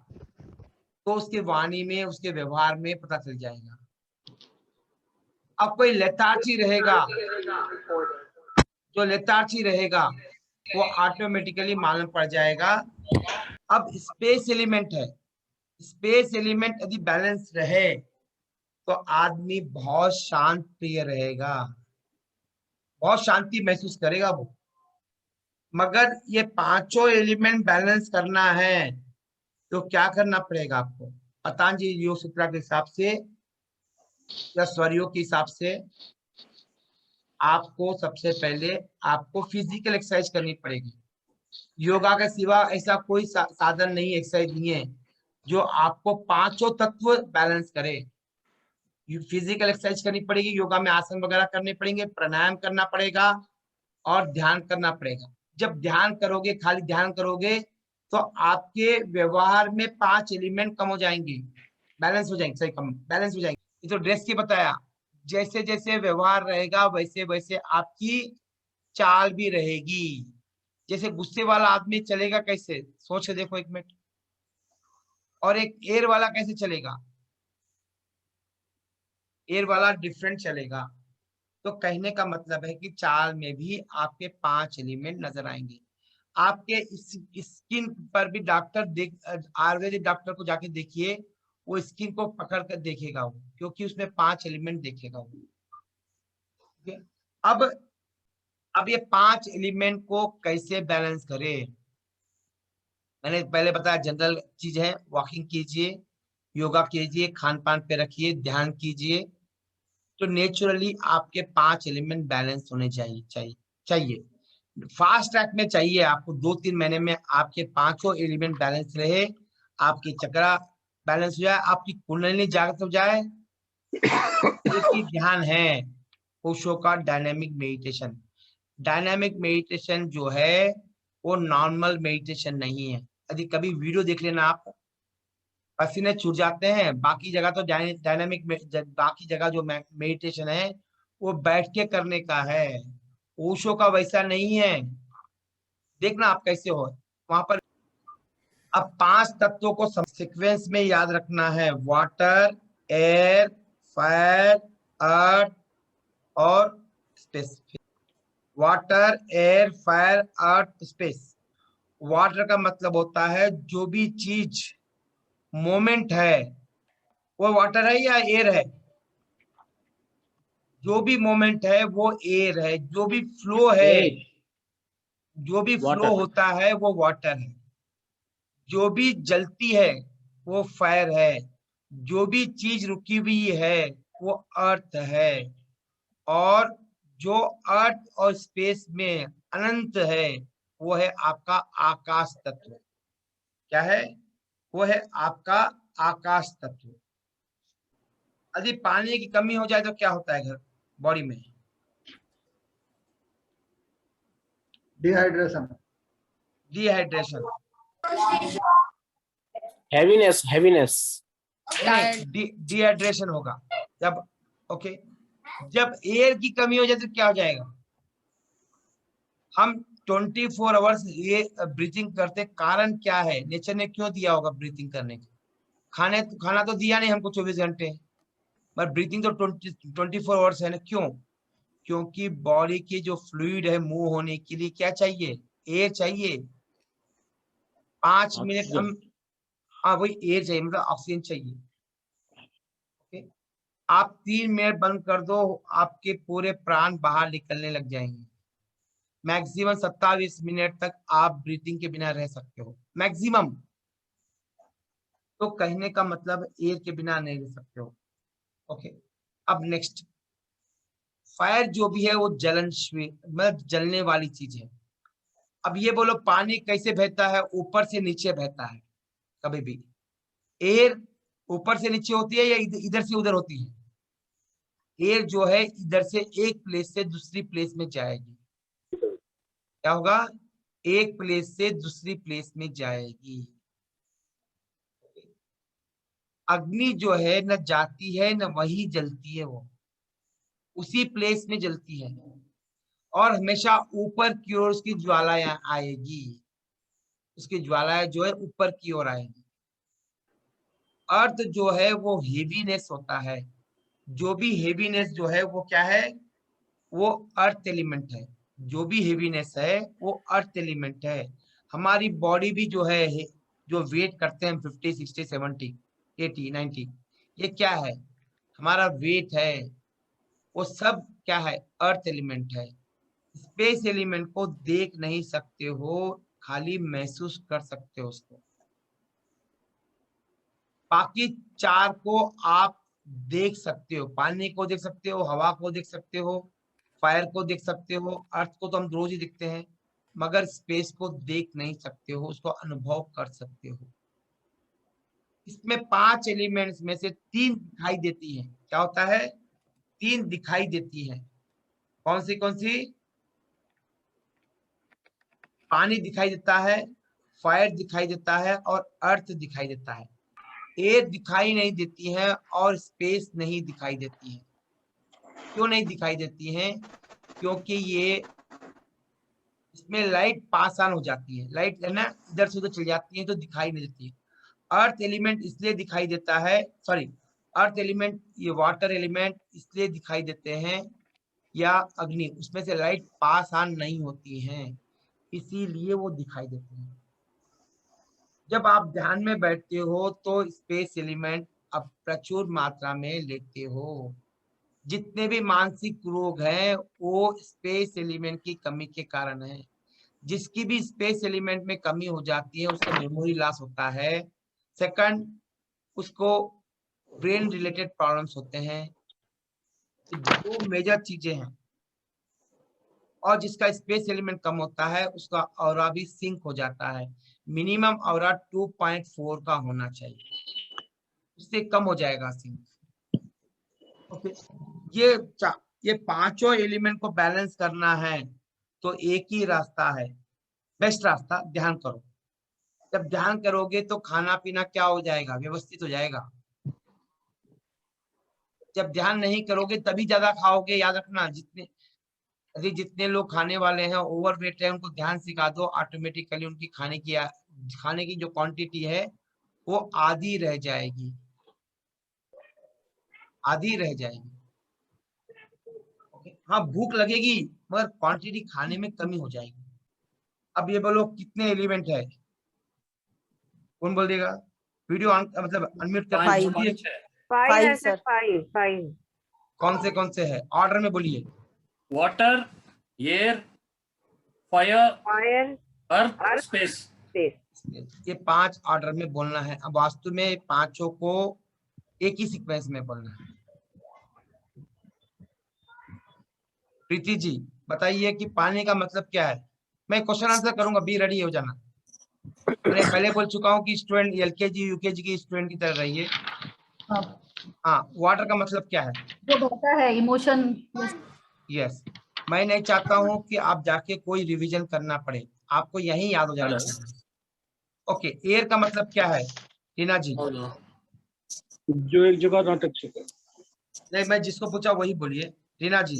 तो उसके वाणी में, उसके व्यवहार में पता चल जाएगा। अब कोई लेथार्जी रहेगा, जो लेथार्जी रहेगा वो ऑटोमेटिकली मालूम पड़ जाएगा। अब स्पेस एलिमेंट है, स्पेस एलिमेंट यदि बैलेंस रहे तो आदमी बहुत शांत प्रिय रहेगा, बहुत शांति महसूस करेगा वो। मगर ये पांचों एलिमेंट बैलेंस करना है तो क्या करना पड़ेगा आपको, पतंजलि योग सूत्र के हिसाब से या स्वरियों के हिसाब से आपको सबसे पहले आपको फिजिकल एक्सरसाइज करनी पड़ेगी। योगा के सिवा ऐसा कोई साधन नहीं, एक्सरसाइज नहीं है जो आपको पांचों तत्व बैलेंस करे। फिजिकल एक्सरसाइज करनी पड़ेगी, योगा में आसन वगैरह करने पड़ेंगे, प्राणायाम करना पड़ेगा और ध्यान करना पड़ेगा। जब ध्यान करोगे, खाली ध्यान करोगे तो आपके व्यवहार में 5 एलिमेंट कम हो जाएंगे, बैलेंस हो जाएंगे, सही कम बैलेंस हो जाएंगे। ये तो ड्रेस की बताया, जैसे जैसे व्यवहार रहेगा वैसे वैसे आपकी चाल भी रहेगी। जैसे गुस्से वाला आदमी चलेगा कैसे, सोच के देखो एक मिनट, और एक एयर वाला कैसे चलेगा, एयर वाला डिफरेंट चलेगा। तो कहने का मतलब है कि चाल में भी आपके 5 एलिमेंट नजर आएंगे। आपके स्किन पर भी डॉक्टर देख, आयुर्वेदिक डॉक्टर को जाके देखिए, वो स्किन को पकड़ कर देखेगा वो, क्योंकि उसमें 5 एलिमेंट देखेगा वो। ठीक है? अब ये 5 एलिमेंट को कैसे बैलेंस करें, मैंने पहले बताया जनरल चीज है, वॉकिंग कीजिए, योगा कीजिए, खान पान पे रखिए, ध्यान कीजिए, तो नेचुरली आपके 5 एलिमेंट बैलेंस होने चाहिए। फास्ट ट्रैक में चाहिए आपको 2-3 महीने में आपके 5 एलिमेंट बैलेंस रहे, आपकी चक्रा बैलेंस हो जाए, आपकी कुंडलिनी जागृत हो जाए। एक ही ध्यान है ओशो का, डायनामिक मेडिटेशन। डायनामिक मेडिटेशन जो है वो नॉर्मल मेडिटेशन नहीं है। यदि कभी वीडियो देख लेना आप, पसीने छूट जाते हैं। बाकी जगह तो डायनामिक, बाकी जगह जो मेडिटेशन है वो बैठ के करने का है, ओशो का वैसा नहीं है। देखना आप कैसे हो वहां पर। अब 5 तत्वों को सीक्वेंस में याद रखना है, वाटर, एयर, फायर, अर्थ और स्पेस। वाटर, एयर, फायर, अर्थ, स्पेस। वाटर का मतलब होता है जो भी चीज मोमेंट है वो वाटर है या एयर है, जो भी मोमेंट है वो एयर है, जो भी फ्लो है, जो भी फ्लो Water. होता है वो वाटर है, जो भी जलती है वो फायर है, जो भी चीज रुकी हुई है वो अर्थ है, और जो अर्थ और स्पेस में अनंत है वो है आपका आकाश तत्व। क्या है वो, है आपका आकाश तत्व। यदि पानी की कमी हो जाए तो क्या होता है घर बॉडी में, डिहाइड्रेशन, डिहाइड्रेशन, हैवीनेस डिहाइड्रेशन होगा जब, ओके, जब एयर की कमी हो जाए तो क्या हो जाएगा। हम 24 आवर्स ये ब्रीथिंग करते, कारण क्या है, नेचर ने क्यों दिया होगा ब्रीथिंग करने का, खाना तो दिया नहीं हमको 24 घंटे, पर ब्रीथिंग तो 24 आवर्स है ना। क्यों, क्योंकि बॉडी की जो फ्लूइड है मूव होने के लिए क्या चाहिए, एयर चाहिए। 5 मिनट Oxygen. हम, हाँ वही एयर चाहिए, मतलब ऑक्सीजन चाहिए। ओके, आप 3 मिनट बंद कर दो, आपके पूरे प्राण बाहर निकलने लग जाएंगे। मैक्सिमम 27 मिनट तक आप ब्रीथिंग के बिना रह सकते हो, मैक्सिमम। तो कहने का मतलब एयर के बिना नहीं रह सकते हो। ओके, अब नेक्स्ट, फायर जो भी है वो मतलब जलने वाली चीज है। अब ये बोलो पानी कैसे बहता है? ऊपर से नीचे बहता है। कभी भी एयर ऊपर से नीचे होती है या इधर से उधर होती है? एयर जो है इधर से एक प्लेस से दूसरी प्लेस में जाएगी। क्या होगा? एक प्लेस से दूसरी प्लेस में जाएगी। अग्नि जो है न जाती है न वही जलती है, वो उसी प्लेस में जलती है और हमेशा ऊपर की ओर उसकी ज्वालाएं आएगी। उसकी ज्वालाएं जो है ऊपर की ओर आएगी। अर्थ जो है वो हेवीनेस होता है। जो भी हेवीनेस जो है वो क्या है? वो अर्थ एलिमेंट है। जो भी हेवीनेस है वो अर्थ एलिमेंट है। हमारी बॉडी भी जो है जो वेट करते हैं 50, 60, 70, 80, 90, ये क्या है? हमारा वेट है। वो सब क्या है? अर्थ एलिमेंट है। स्पेस एलिमेंट को देख नहीं सकते हो, खाली महसूस कर सकते हो उसको। बाकी चार को आप देख सकते हो, पानी को देख सकते हो, हवा को देख सकते हो, फायर को देख सकते हो, अर्थ को तो हम रोज ही दिखते हैं, मगर स्पेस को देख नहीं सकते हो, उसको अनुभव कर सकते हो। इसमें 5 एलिमेंट्स में से 3 दिखाई देती है। क्या होता है? 3 दिखाई देती है। कौन सी कौन सी? पानी दिखाई देता है, फायर दिखाई देता है और अर्थ दिखाई देता है। एयर दिखाई नहीं देती है और स्पेस नहीं दिखाई देती है। क्यों नहीं दिखाई देती है? क्योंकि ये इसमें लाइट पास ऑन हो जाती है, लाइट है ना इधर से उधर चली जाती है तो दिखाई नहीं देती है। अर्थ एलिमेंट इसलिए दिखाई देता है, सॉरी, अर्थ एलिमेंट, ये वाटर एलिमेंट इसलिए दिखाई देते हैं, या अग्नि, उसमें से लाइट पास ऑन नहीं होती है, इसीलिए वो दिखाई देते हैं। जब आप ध्यान में बैठते हो तो स्पेस एलिमेंट अब प्रचुर मात्रा में लेते हो। जितने भी मानसिक रोग हैं वो स्पेस एलिमेंट की कमी के कारण है। जिसकी भी स्पेस एलिमेंट में कमी हो जाती है उसका मेमोरी लॉस होता है। सेकंड, उसको ब्रेन रिलेटेड प्रॉब्लम्स होते हैं। दो मेजर चीजें हैं। और जिसका स्पेस एलिमेंट कम होता है उसका ऑरा भी सिंक हो जाता है। मिनिमम ऑरा 2.4 का होना चाहिए, उससे कम हो जाएगा सिंक। ओके, ये पांचों एलिमेंट को बैलेंस करना है तो एक ही रास्ता है, बेस्ट रास्ता, ध्यान करो। जब ध्यान करोगे तो खाना पीना क्या हो जाएगा? व्यवस्थित हो जाएगा। जब ध्यान नहीं करोगे तभी ज्यादा खाओगे, याद रखना। जितने लोग खाने वाले हैं, ओवरवेट है, उनको ध्यान सिखा दो, ऑटोमेटिकली उनकी खाने की जो क्वांटिटी है वो आधी रह जाएगी, आधी रह जाएगी। हाँ, भूख लगेगी मगर क्वांटिटी खाने में कमी हो जाएगी। अब ये बोलो कितने एलिमेंट है? कौन बोल देगा? वीडियो मतलब अनम्यूट करके Five. बोलिए। 5 है 5 सर, सर। 5। कौन से है? ऑर्डर में बोलिए। water, air, fire, fire, earth, space. Space. ये 5 ऑर्डर में बोलना है। अब वास्तु में पांचों को एक ही सीक्वेंस में बोलना है। प्रीति जी बताइए कि पानी का मतलब क्या है? मैं क्वेश्चन आंसर करूंगा, बी रेडी हो जाना। मैंने पहले बोल चुका हूँ कि स्टूडेंट एलकेजी यूकेजी की स्टूडेंट की तरह रहिए। हाँ, वाटर का मतलब क्या है? जो बहता है, इमोशन। यस, मैं नहीं चाहता हूँ कि आप जाके कोई रिवीजन करना पड़े, आपको यही याद हो जाना चाहिए। ओके, एयर का मतलब क्या है टीना जी? जो एक जगह ना टच सके। नहीं, मैं जिसको पूछा वही बोलिए। रीना जी।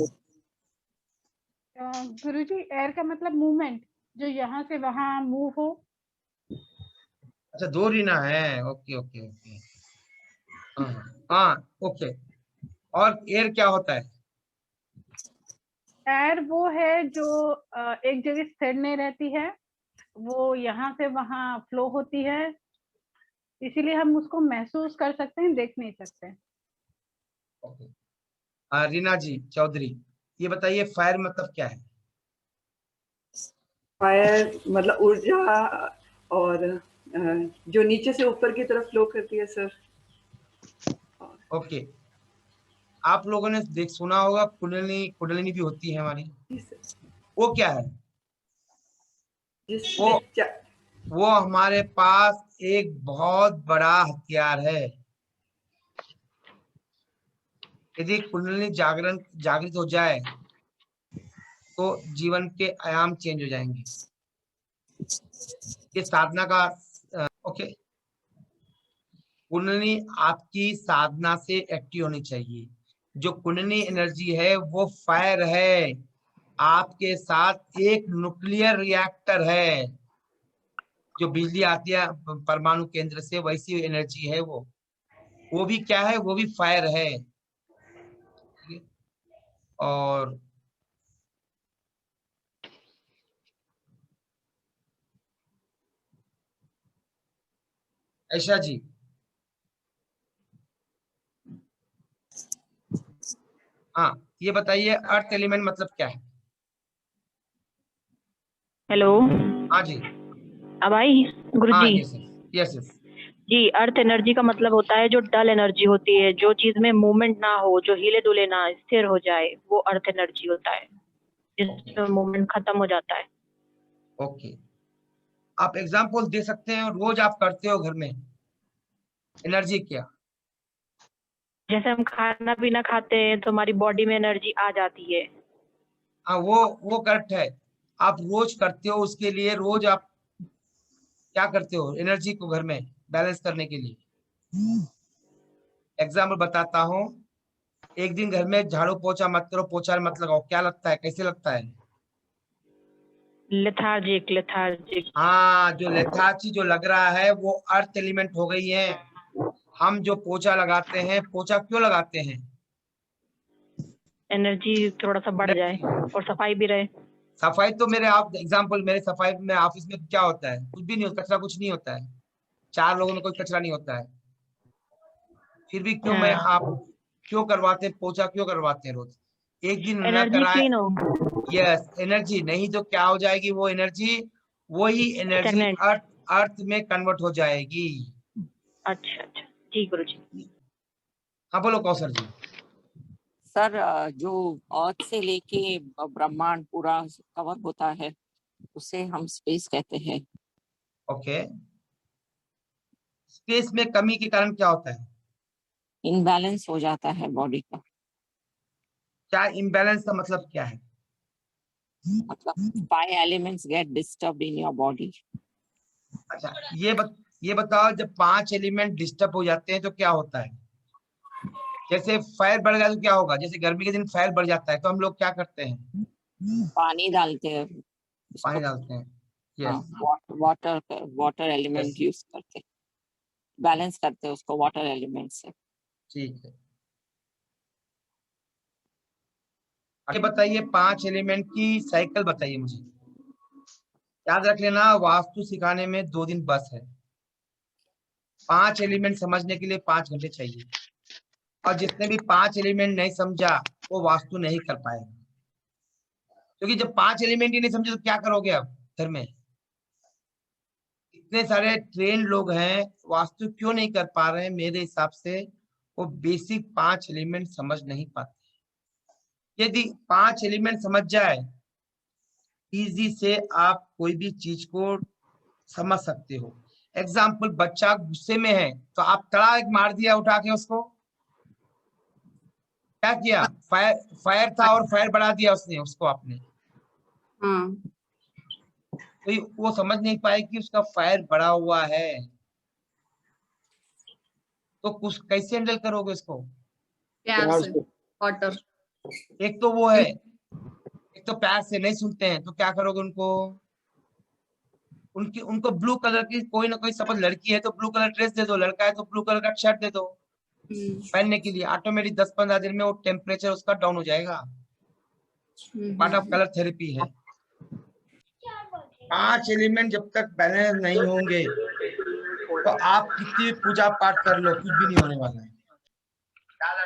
गुरुजी, एयर का मतलब मूवमेंट, जो यहाँ से वहाँ मूव हो। अच्छा, 2 रीना है। ओके ओके ओके, हाँ ओके। और एयर क्या होता है? एयर वो है जो एक जगह स्थिर नहीं रहती है, वो यहाँ से वहाँ फ्लो होती है, इसीलिए हम उसको महसूस कर सकते हैं, देख नहीं सकते। ओके, रीना जी चौधरी, ये बताइए फायर मतलब क्या है? फायर मतलब ऊर्जा और जो नीचे से ऊपर की तरफ फ्लो करती है सर। ओके, आप लोगों ने सुना होगा कुंडलिनी, कुंडलिनी भी होती है हमारी, जी सर। वो क्या है? जिसमें वो हमारे पास एक बहुत बड़ा हथियार है। यदि कुंडलिनी जागृत हो जाए तो जीवन के आयाम चेंज हो जाएंगे। ये साधना का ओके, कुंडलिनी आपकी साधना से एक्टिव होनी चाहिए। जो कुंडलिनी एनर्जी है वो फायर है, आपके साथ एक न्यूक्लियर रिएक्टर है। जो बिजली आती है परमाणु केंद्र से, वैसी एनर्जी है वो भी क्या है, वो भी फायर है। और ऐशा जी, हाँ ये बताइए अर्थ एलिमेंट मतलब क्या है? हेलो, हाँ जी, अब आई गुरु हाँ जी? यस जी, अर्थ एनर्जी का मतलब होता है जो डल एनर्जी होती है, जो चीज में मूवमेंट ना हो, जो हिले डुले ना, स्थिर हो जाए, वो अर्थ एनर्जी होता है, जिसमें मूवमेंट खत्म हो जाता है। ओके, आप एग्जाम्पल दे सकते हैं? रोज आप करते हो घर में एनर्जी क्या? जैसे हम खाना पीना खाते हैं तो हमारी बॉडी में एनर्जी आ जाती है। हाँ वो करेक्ट है। आप रोज करते हो, उसके लिए रोज आप क्या करते हो एनर्जी को घर में बैलेंस करने के लिए? एग्जाम्पल बताता हूँ। एक दिन घर में झाड़ू पोछा मत करो, पोछा मत लगाओ, क्या लगता है, कैसे लगता है? लेथार्जिक। हाँ, जो लेथार्जी जो लग रहा है वो अर्थ एलिमेंट हो गई है। हम जो पोछा लगाते हैं, पोछा क्यों लगाते हैं? एनर्जी थोड़ा सा बढ़ जाए और सफाई भी रहे। सफाई तो मेरे आप एग्जाम्पल, मेरे सफाई में ऑफिस में क्या होता है? कुछ भी नहीं होता, कचरा कुछ नहीं होता है, 4 लोगों में कोई कचरा नहीं होता है। फिर भी क्यों आप क्यों करवाते हैं पोछा, क्यों करवाते हैं रोज? एक दिन न एनर्जी कराए, क्लीन हो। यस एनर्जी, नहीं तो क्या हो जाएगी वो एनर्जी, वही एनर्जी अर्थ में कन्वर्ट हो जाएगी। अच्छा जी गुरु जी। हाँ बोलो कौशल जी। सर जो अर्थ से लेके ब्रह्मांड पूरा कवर होता है उसे हम स्पेस कहते हैं। ओके, स्पेस में कमी के कारण क्या होता है? इनबैलेंस हो जाता है बॉडी का। क्या इम्बैलेंस का मतलब क्या है? मतलब 5 elements get disturbed in your body. अच्छा, ये बताओ, जब 5 एलिमेंट डिस्टर्ब हो जाते हैं तो क्या होता है? जैसे फायर बढ़ गया तो क्या होगा? जैसे गर्मी के दिन फायर बढ़ जाता है तो हम लोग क्या करते हैं? पानी डालते हैं, पानी डालते हैं, यस वाटर एलिमेंट यूज करते हैं, बैलेंस करते हैं उसको वाटर एलिमेंट से। ठीक है, आगे बताइए 5 एलिमेंट की साइकिल बताइए मुझे। याद रख लेना, वास्तु सिखाने में 2 दिन बस है। 5 एलिमेंट समझने के लिए 5 घंटे चाहिए, और जिसने भी 5 एलिमेंट नहीं समझा वो वास्तु नहीं कर पाएगा। क्योंकि जब 5 एलिमेंट ही नहीं समझे तो क्या करोगे आप घर में? इतने सारे ट्रेन लोग हैं, वास्तु क्यों नहीं कर पा रहे हैं? मेरे हिसाब से वो बेसिक 5 एलिमेंट समझ नहीं पाते। यदि 5 एलिमेंट समझ जाए, इजी से आप कोई भी चीज को समझ सकते हो। एग्जाम्पल, बच्चा गुस्से में है तो आप तड़ाक मार दिया उठा के उसको, क्या किया? फायर था और फायर बढ़ा दिया उसने उसको आपने, तो वो समझ नहीं पाए कि उसका फायर बढ़ा हुआ है। तो कुछ कैसे हैंडल करोगे इसको? प्यार से, वाटर। एक तो वो है, एक तो प्यार से नहीं सुनते हैं तो क्या करोगे उनको? उनको ब्लू कलर की कोई ना कोई, सपोज लड़की है तो ब्लू कलर ड्रेस दे दो, लड़का है तो ब्लू कलर का शर्ट दे दो पहनने के लिए। ऑटोमेटिक 10-15 दिन में वो टेम्परेचर उसका डाउन हो जाएगा। पार्ट ऑफ कलर थेरेपी है। 5 एलिमेंट जब तक बैलेंस नहीं होंगे तो आप कितनी पूजा पाठ कर लो, कुछ भी नहीं होने वाला है।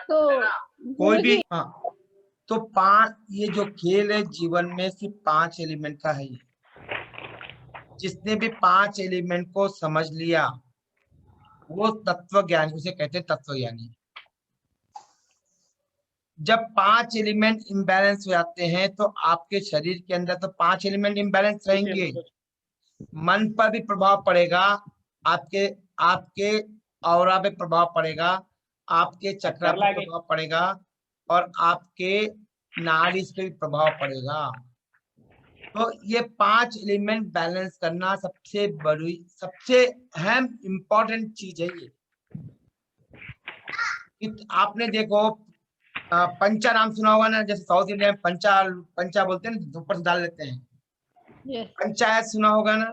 तो कोई भी, हाँ तो 5, ये जो खेल है जीवन में सिर्फ 5 एलिमेंट का है। जिसने भी 5 एलिमेंट को समझ लिया वो तत्व ज्ञानी, उसे कहते हैं तत्व ज्ञानी। जब 5 एलिमेंट इम्बैलेंस हो जाते हैं तो आपके शरीर के अंदर तो 5 एलिमेंट इम्बैलेंस रहेंगे, मन पर भी प्रभाव पड़ेगा, आपके आपके ऑरा पे प्रभाव पड़ेगा, आपके चक्र पे प्रभाव पड़ेगा और आपके नाड़ी पे भी प्रभाव पड़ेगा। तो ये 5 एलिमेंट बैलेंस करना सबसे बड़ी, सबसे अहम इम्पोर्टेंट चीज है ये। आपने देखो पंचा नाम सुना होगा ना, जैसे साउथ इंडिया में पंचा पंचा बोलते हैं ना, ऊपर से डाल लेते हैं। पंचायत सुना होगा ना,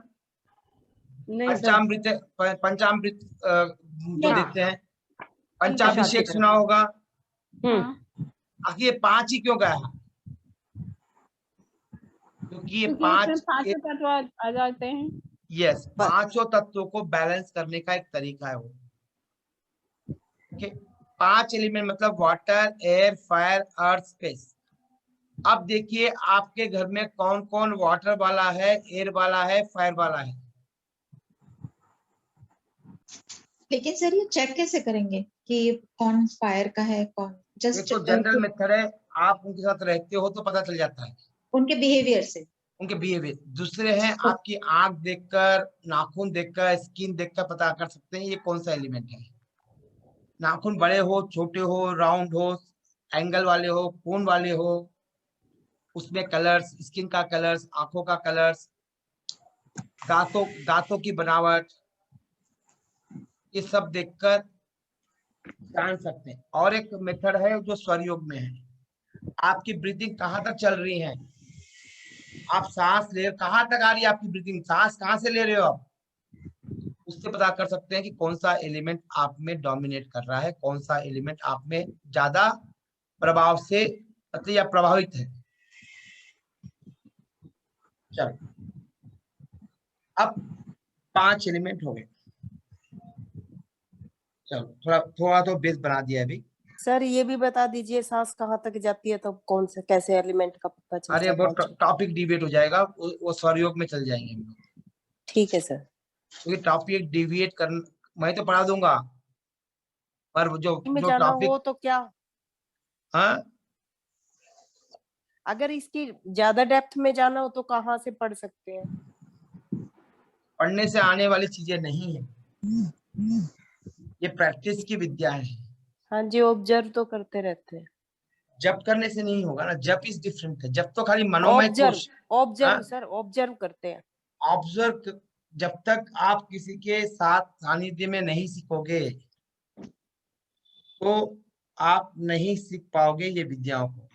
पंचामृत, पंचामृत जो देते हैं, पंचाभिषेक सुना होगा। आखिर ये 5 ही क्यों गया? क्योंकि ये 5 तत्व आ जाते हैं। यस, 5 तत्वों को बैलेंस करने का एक तरीका है वो। ओके, 5 एलिमेंट मतलब वाटर, एयर, फायर, अर्थ, स्पेस। अब देखिए आपके घर में कौन कौन वाटर वाला है, एयर वाला है, फायर वाला है। लेकिन सर ये चेक कैसे करेंगे कि कौन फायर का है, कौन जस्ट जनरल मेथड है, आप उनके साथ रहते हो तो पता चल जाता है उनके बिहेवियर से। उनके बिहेवियर। दूसरे हैं आपकी आंख देखकर, नाखून देखकर, स्किन देखकर पता कर सकते हैं ये कौन सा एलिमेंट है। नाखून बड़े हो, छोटे हो, राउंड हो, एंगल वाले हो, कोन वाले हो, उसमें कलर्स, स्किन का कलर्स, आंखों का कलर्स, दांतों की बनावट, ये सब देखकर जान सकते हैं। और एक मेथड है जो स्वर योग में है, आपकी ब्रीथिंग कहाँ तक चल रही है, आप सांस ले, कहाँ तक आ रही है आपकी ब्रीथिंग, सांस कहाँ से ले रहे हो आप, उससे पता कर सकते हैं कि कौन सा एलिमेंट आप में डोमिनेट कर रहा है, कौन सा एलिमेंट आप में ज्यादा प्रभाव से या प्रभावित है। चलो, अब 5 एलिमेंट हो गए। चलो थोड़ा तो बेस बना दिया अभी। सर ये भी बता दीजिए सांस कहाँ तक जाती है, तो कौन से कैसे एलिमेंट का पता चलता है? अरे वो टॉपिक डिबेट हो जाएगा, वो स्वरयोग में चल जाएंगे हम लोग। ठीक है सर, क्योंकि टॉपिक डिविएट कर मैं तो पढ़ा दूंगा, पर जो जाना टॉपिक हो तो क्या, हाँ, अगर इसकी ज्यादा डेप्थ में जाना हो तो कहाँ से पढ़ सकते हैं? पढ़ने से आने वाली चीजें नहीं है, ये प्रैक्टिस की विद्या है। हाँ जी, ऑब्जर्व तो करते रहते हैं। जब करने से नहीं होगा ना, जब इज डिफरेंट है। जब तो खाली मनोमय कोश, ऑब्जर्व सर, ऑब्जर्व करते हैं। ऑब्जर्व, जब तक आप किसी के साथ सानिध्य में नहीं सीखोगे तो आप नहीं सीख पाओगे ये विद्याओं को।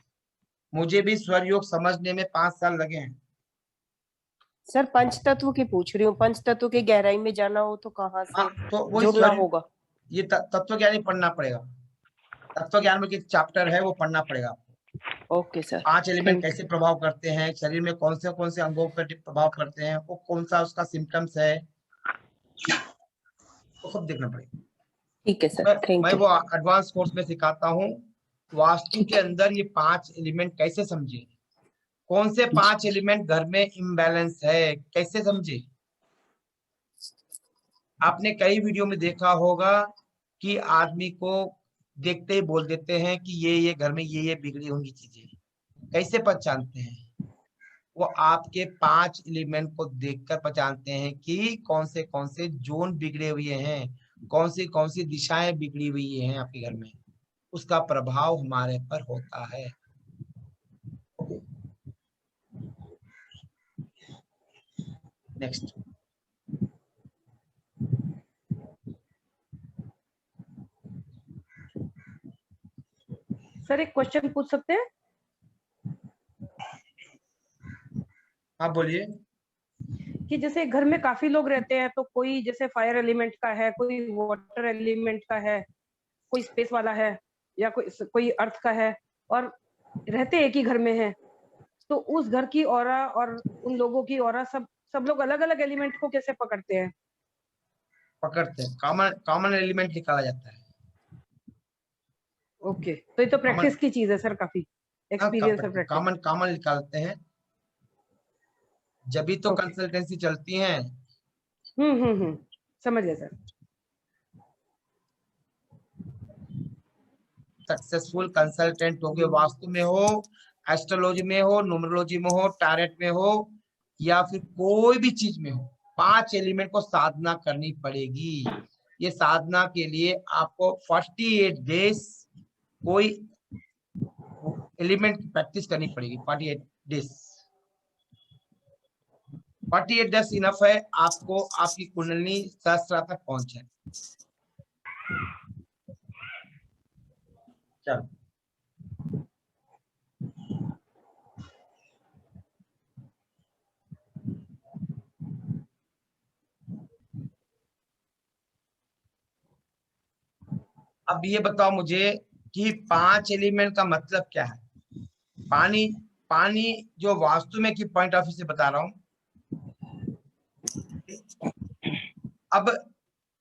मुझे भी स्वर योग समझने में 5 साल लगे हैं। सर पंच तत्व की पूछ रही हूँ, पंच तत्व की गहराई में जाना हो तो कहाँ से तो वो जुड़ना होगा? ये तत्व ज्ञान ही पढ़ना पड़ेगा, तत्व ज्ञान में एक चैप्टर है वो पढ़ना पड़ेगा आपको। Okay sir. 5 एलिमेंट कैसे प्रभाव करते हैं, शरीर में कौन से अंगों पर प्रभाव करते हैं, वो कौन सा उसका सिम्टम्स है, वो सब देखना पड़ेगा। ठीक है सर, मैं वो एडवांस कोर्स में सिखाता हूँ। वास्तु के अंदर ये 5 एलिमेंट कैसे समझे, कौन से 5 एलिमेंट घर में इम्बैलेंस है कैसे समझे। आपने कई वीडियो में देखा होगा कि आदमी को देखते ही बोल देते हैं कि ये घर में ये बिगड़ी होंगी चीजें। कैसे पहचानते हैं? वो आपके 5 एलिमेंट को देखकर पहचानते हैं कि कौन से जोन बिगड़े हुए हैं, कौन सी दिशाएं बिगड़ी हुई हैं आपके घर में, उसका प्रभाव हमारे पर होता है। नेक्स्ट, सर एक क्वेश्चन पूछ सकते हैं? आप बोलिए। कि जैसे घर में काफी लोग रहते हैं तो कोई जैसे फायर एलिमेंट का है, कोई वाटर एलिमेंट का है, कोई स्पेस वाला है, या कोई अर्थ का है, और रहते एक ही घर में है, तो उस घर की ऑरा और उन लोगों की ऑरा सब लोग अलग अलग एलिमेंट को कैसे पकड़ते हैं? पकड़ते हैं, कॉमन एलिमेंट निकाला जाता है। ओके, तो ये तो प्रैक्टिस की चीज है सर, काफी एक्सपीरियंस और प्रैक्टिस। कॉमन निकालते हैं। जब भी तो कंसल्टेंसी चलती है। समझ गया सर। सक्सेसफुल कंसल्टेंट हो गए, वास्तु में हो, एस्ट्रोलॉजी में हो, न्यूमरोलॉजी में हो, टारेट में हो, या फिर कोई भी चीज में हो, 5 एलिमेंट को साधना करनी पड़ेगी। ये साधना के लिए आपको 48 डेज कोई एलिमेंट की प्रैक्टिस करनी पड़ेगी। 48 डेज 48 डेज इनफ है आपको आपकी कुंडलिनी सहस्त्र तक पहुंचे। चलो अब ये बताओ मुझे कि 5 एलिमेंट का मतलब क्या है। पानी, पानी जो वास्तु में की पॉइंट ऑफ व्यू से बता रहा हूं। अब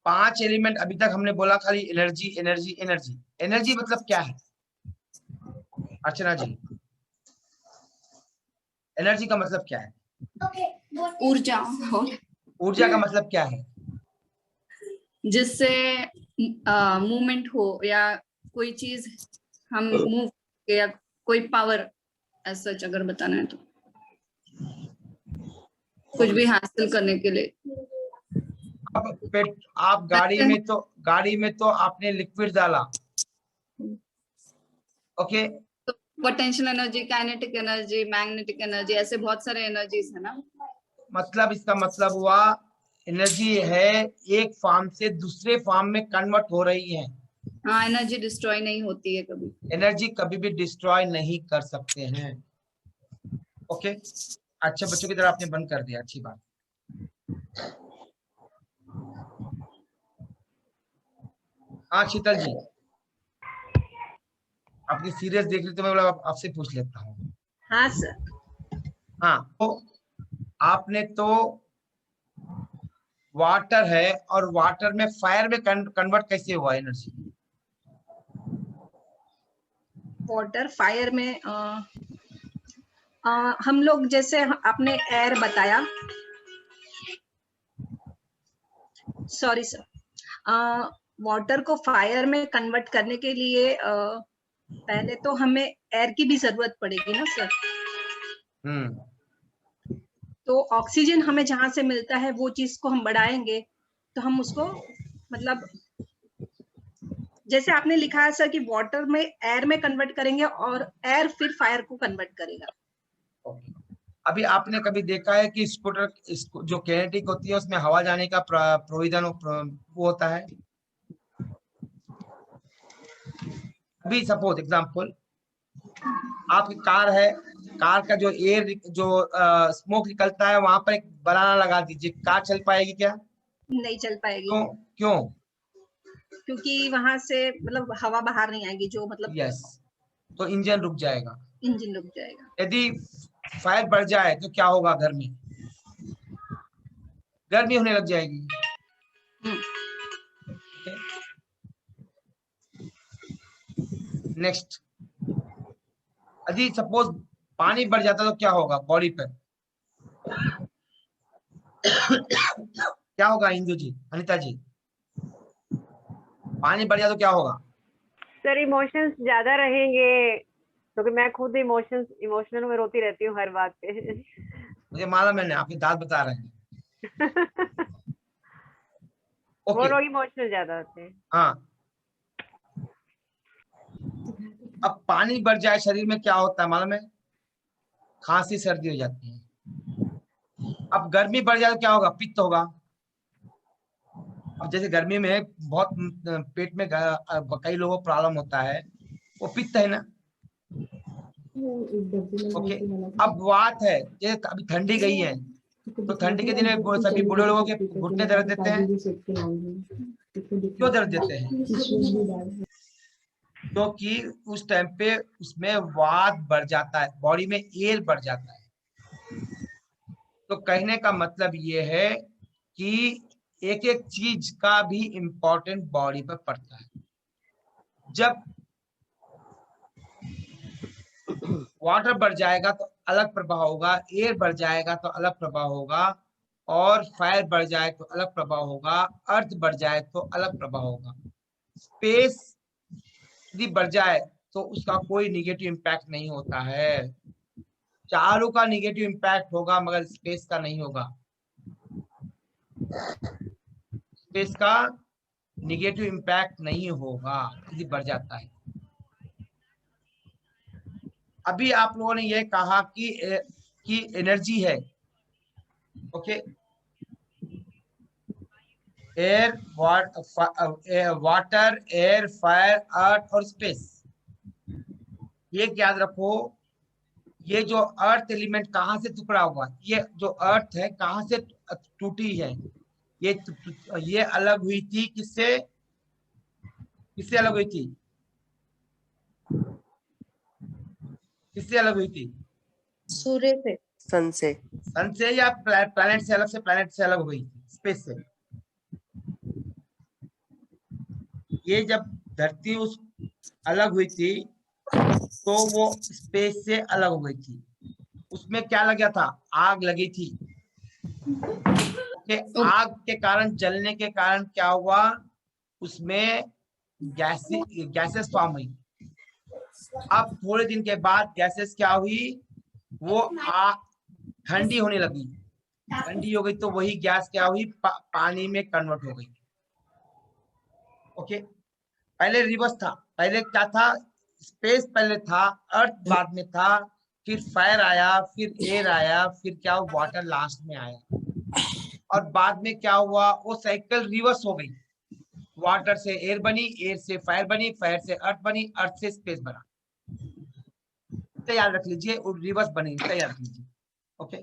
5 एलिमेंट, अभी तक हमने बोला खाली एनर्जी एनर्जी एनर्जी। एनर्जी मतलब क्या है अर्चना जी? एनर्जी का मतलब क्या है? ऊर्जा। ऊर्जा का मतलब क्या है? जिससे मूवमेंट हो या कोई चीज हम मूव या कोई पावर ऐसा अगर बताना है तो कुछ भी हासिल करने के लिए। अब आप गाड़ी में तो आपने लिक्विड डाला, okay. Potential energy, kinetic energy, magnetic energy, ऐसे बहुत सारे एनर्जीज है ना। मतलब इसका मतलब हुआ एनर्जी है एक फॉर्म से दूसरे फॉर्म में कन्वर्ट हो रही है। हाँ, एनर्जी डिस्ट्रॉय नहीं होती है कभी। एनर्जी कभी भी डिस्ट्रॉय नहीं कर सकते हैं, ओके। अच्छे बच्चों की तरह आपने बंद कर दिया, अच्छी बात। हाँ शीतल जी, आपकी सीरियस देख रही तो मैं बोला आपसे पूछ लेता हूँ। हाँ सर। हाँ, तो आपने तो वाटर है और वाटर में फायर में कन्वर्ट कैसे हुआ एनर्जी? वाटर फायर में हम लोग जैसे आपने एयर बताया, सॉरी सर, वाटर को फायर में कन्वर्ट करने के लिए पहले तो हमें एयर की भी जरूरत पड़ेगी ना सर। तो ऑक्सीजन हमें जहां से मिलता है वो चीज को हम बढ़ाएंगे तो हम उसको मतलब जैसे आपने लिखा है सर कि वाटर में एयर में कन्वर्ट करेंगे और एयर फिर फायर को कन्वर्ट करेगा। अभी आपने कभी देखा है कि स्कूटर जो कैनेटिक होती है उसमें हवा जाने का प्रोविजन वो होता है? अभी सपोज एग्जांपल, आपकी कार है, कार का जो एयर जो स्मोक निकलता है वहां पर एक बनाना लगा दीजिए, कार चल पाएगी क्या? नहीं चल पाएगी। क्यों? क्योंकि वहां से मतलब हवा बाहर नहीं आएगी जो मतलब। यस, तो इंजन रुक जाएगा। इंजन रुक जाएगा। यदि फायर बढ़ जाए तो क्या होगा? घर में गर्मी होने लग जाएगी। नेक्स्ट, यदि सपोज पानी बढ़ जाता तो क्या होगा बॉडी पर? क्या होगा इंदु जी, अनिता जी? पानी बढ़ जाए तो क्या होगा? सर इमोशंस ज्यादा रहेंगे, क्योंकि मैं खुद इमोशनल में रोती रहती हूँ हर बात पे। मुझे मालूम है, आपके दांत बता रहे हैं। वो लोग इमोशनल ज्यादा होते हैं। हाँ, अब पानी बढ़ जाए शरीर में क्या होता है मालूम है? खांसी सर्दी हो जाती है। अब गर्मी बढ़ जाए तो क्या होगा? पित्त होगा। अब जैसे गर्मी में बहुत पेट में कई लोगों को प्रॉब्लम होता है, वो पित्त है ना, ओके। अब वात है, जैसे अभी ठंडी गई है तो ठंडी के दिन में सभी बूढ़े लोगों के घुटने दर्द देते हैं। क्यों दर्द देते हैं? क्योंकि उस टाइम पे उसमें वात बढ़ जाता है, बॉडी में एयर बढ़ जाता है। तो कहने का मतलब ये है कि एक एक चीज का भी इम्पोर्टेंट बॉडी पर पड़ता है। जब वाटर बढ़ जाएगा तो अलग प्रभाव होगा, एयर बढ़ जाएगा तो अलग प्रभाव होगा, और फायर बढ़ जाए तो अलग प्रभाव होगा, अर्थ बढ़ जाए तो अलग प्रभाव होगा। स्पेस यदि बढ़ जाए तो उसका कोई निगेटिव इम्पैक्ट नहीं होता है। चारों का निगेटिव इम्पैक्ट होगा मगर स्पेस का नहीं होगा। स्पेस का निगेटिव इम्पैक्ट नहीं होगा यदि बढ़ जाता है। अभी आप लोगों ने ये कहा कि एनर्जी है, okay, air, water, air, fire, earth और स्पेस। ये याद रखो, ये जो अर्थ एलिमेंट कहाँ से टुकड़ा हुआ, ये जो अर्थ है कहाँ से टूटी है, ये अलग हुई थी किससे, किससे अलग हुई थी, किससे अलग हुई थी? सूर्य से, सन से, सन से या प्लैनेट से अलग, से प्लैनेट से अलग हुई थी, स्पेस से। ये जब धरती उस अलग हुई थी तो वो स्पेस से अलग हो गई थी। उसमें क्या लग गया था, आग लगी थी। आग के कारण, जलने के कारण क्या हुआ, उसमें गैसेस फॉर्म हुई। अब थोड़े दिन के बाद गैसेस क्या हुई, वो ठंडी होने लगी। ठंडी हो गई तो वही गैस क्या हुई, पानी में कन्वर्ट हो गई। ओके, पहले रिवर्स था, पहले क्या था, स्पेस पहले था, अर्थ बाद में था, फिर फायर आया, फिर एयर आया, फिर क्या हुआ, वाटर लास्ट में आया। और बाद में क्या हुआ, वो साइकिल रिवर्स हो गई। वाटर से एयर बनी, एयर से फायर बनी, फायर से अर्थ बनी, अर्थ से स्पेस बना। याद रख लीजिए, रिवर्स बनी, याद रख लीजिए। ओके,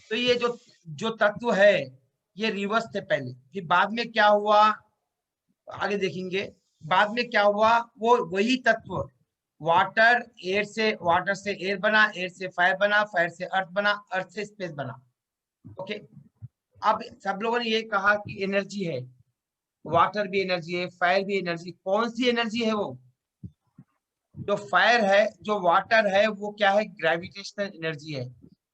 तो ये जो तत्व है ये रिवर्स थे पहले, फिर बाद में क्या हुआ आगे देखेंगे। बाद में क्या हुआ, वो वही तत्व वाटर से एयर बना, एयर से फायर बना, फायर से अर्थ बना, अर्थ से स्पेस बना। ओके, अब सब लोगों ने ये कहा कि एनर्जी है, वाटर भी एनर्जी है, फायर भी एनर्जी। कौन सी एनर्जी है वो? जो फायर है, जो वाटर है, वो क्या है, ग्रेविटेशनल एनर्जी है,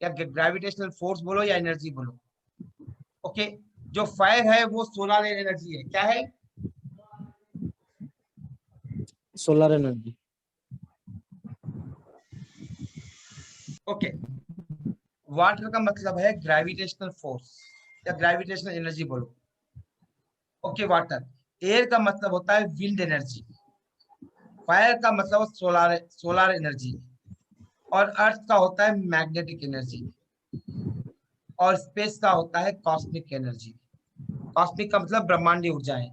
या ग्रेविटेशनल फोर्स बोलो या एनर्जी बोलो। ओके, जो फायर है वो सोलर एनर्जी है। क्या है? Solar energy. ओके, वाटर का मतलब है ग्रेविटेशनल फोर्स या ग्रेविटेशनल एनर्जी बोलो। Okay, water. एयर का मतलब होता है विंड एनर्जी। फायर का मतलब सोलर एनर्जी, और अर्थ का होता है मैग्नेटिक एनर्जी, और स्पेस का होता है कॉस्मिक एनर्जी। कॉस्मिक का मतलब ब्रह्मांडीय ऊर्जाएं।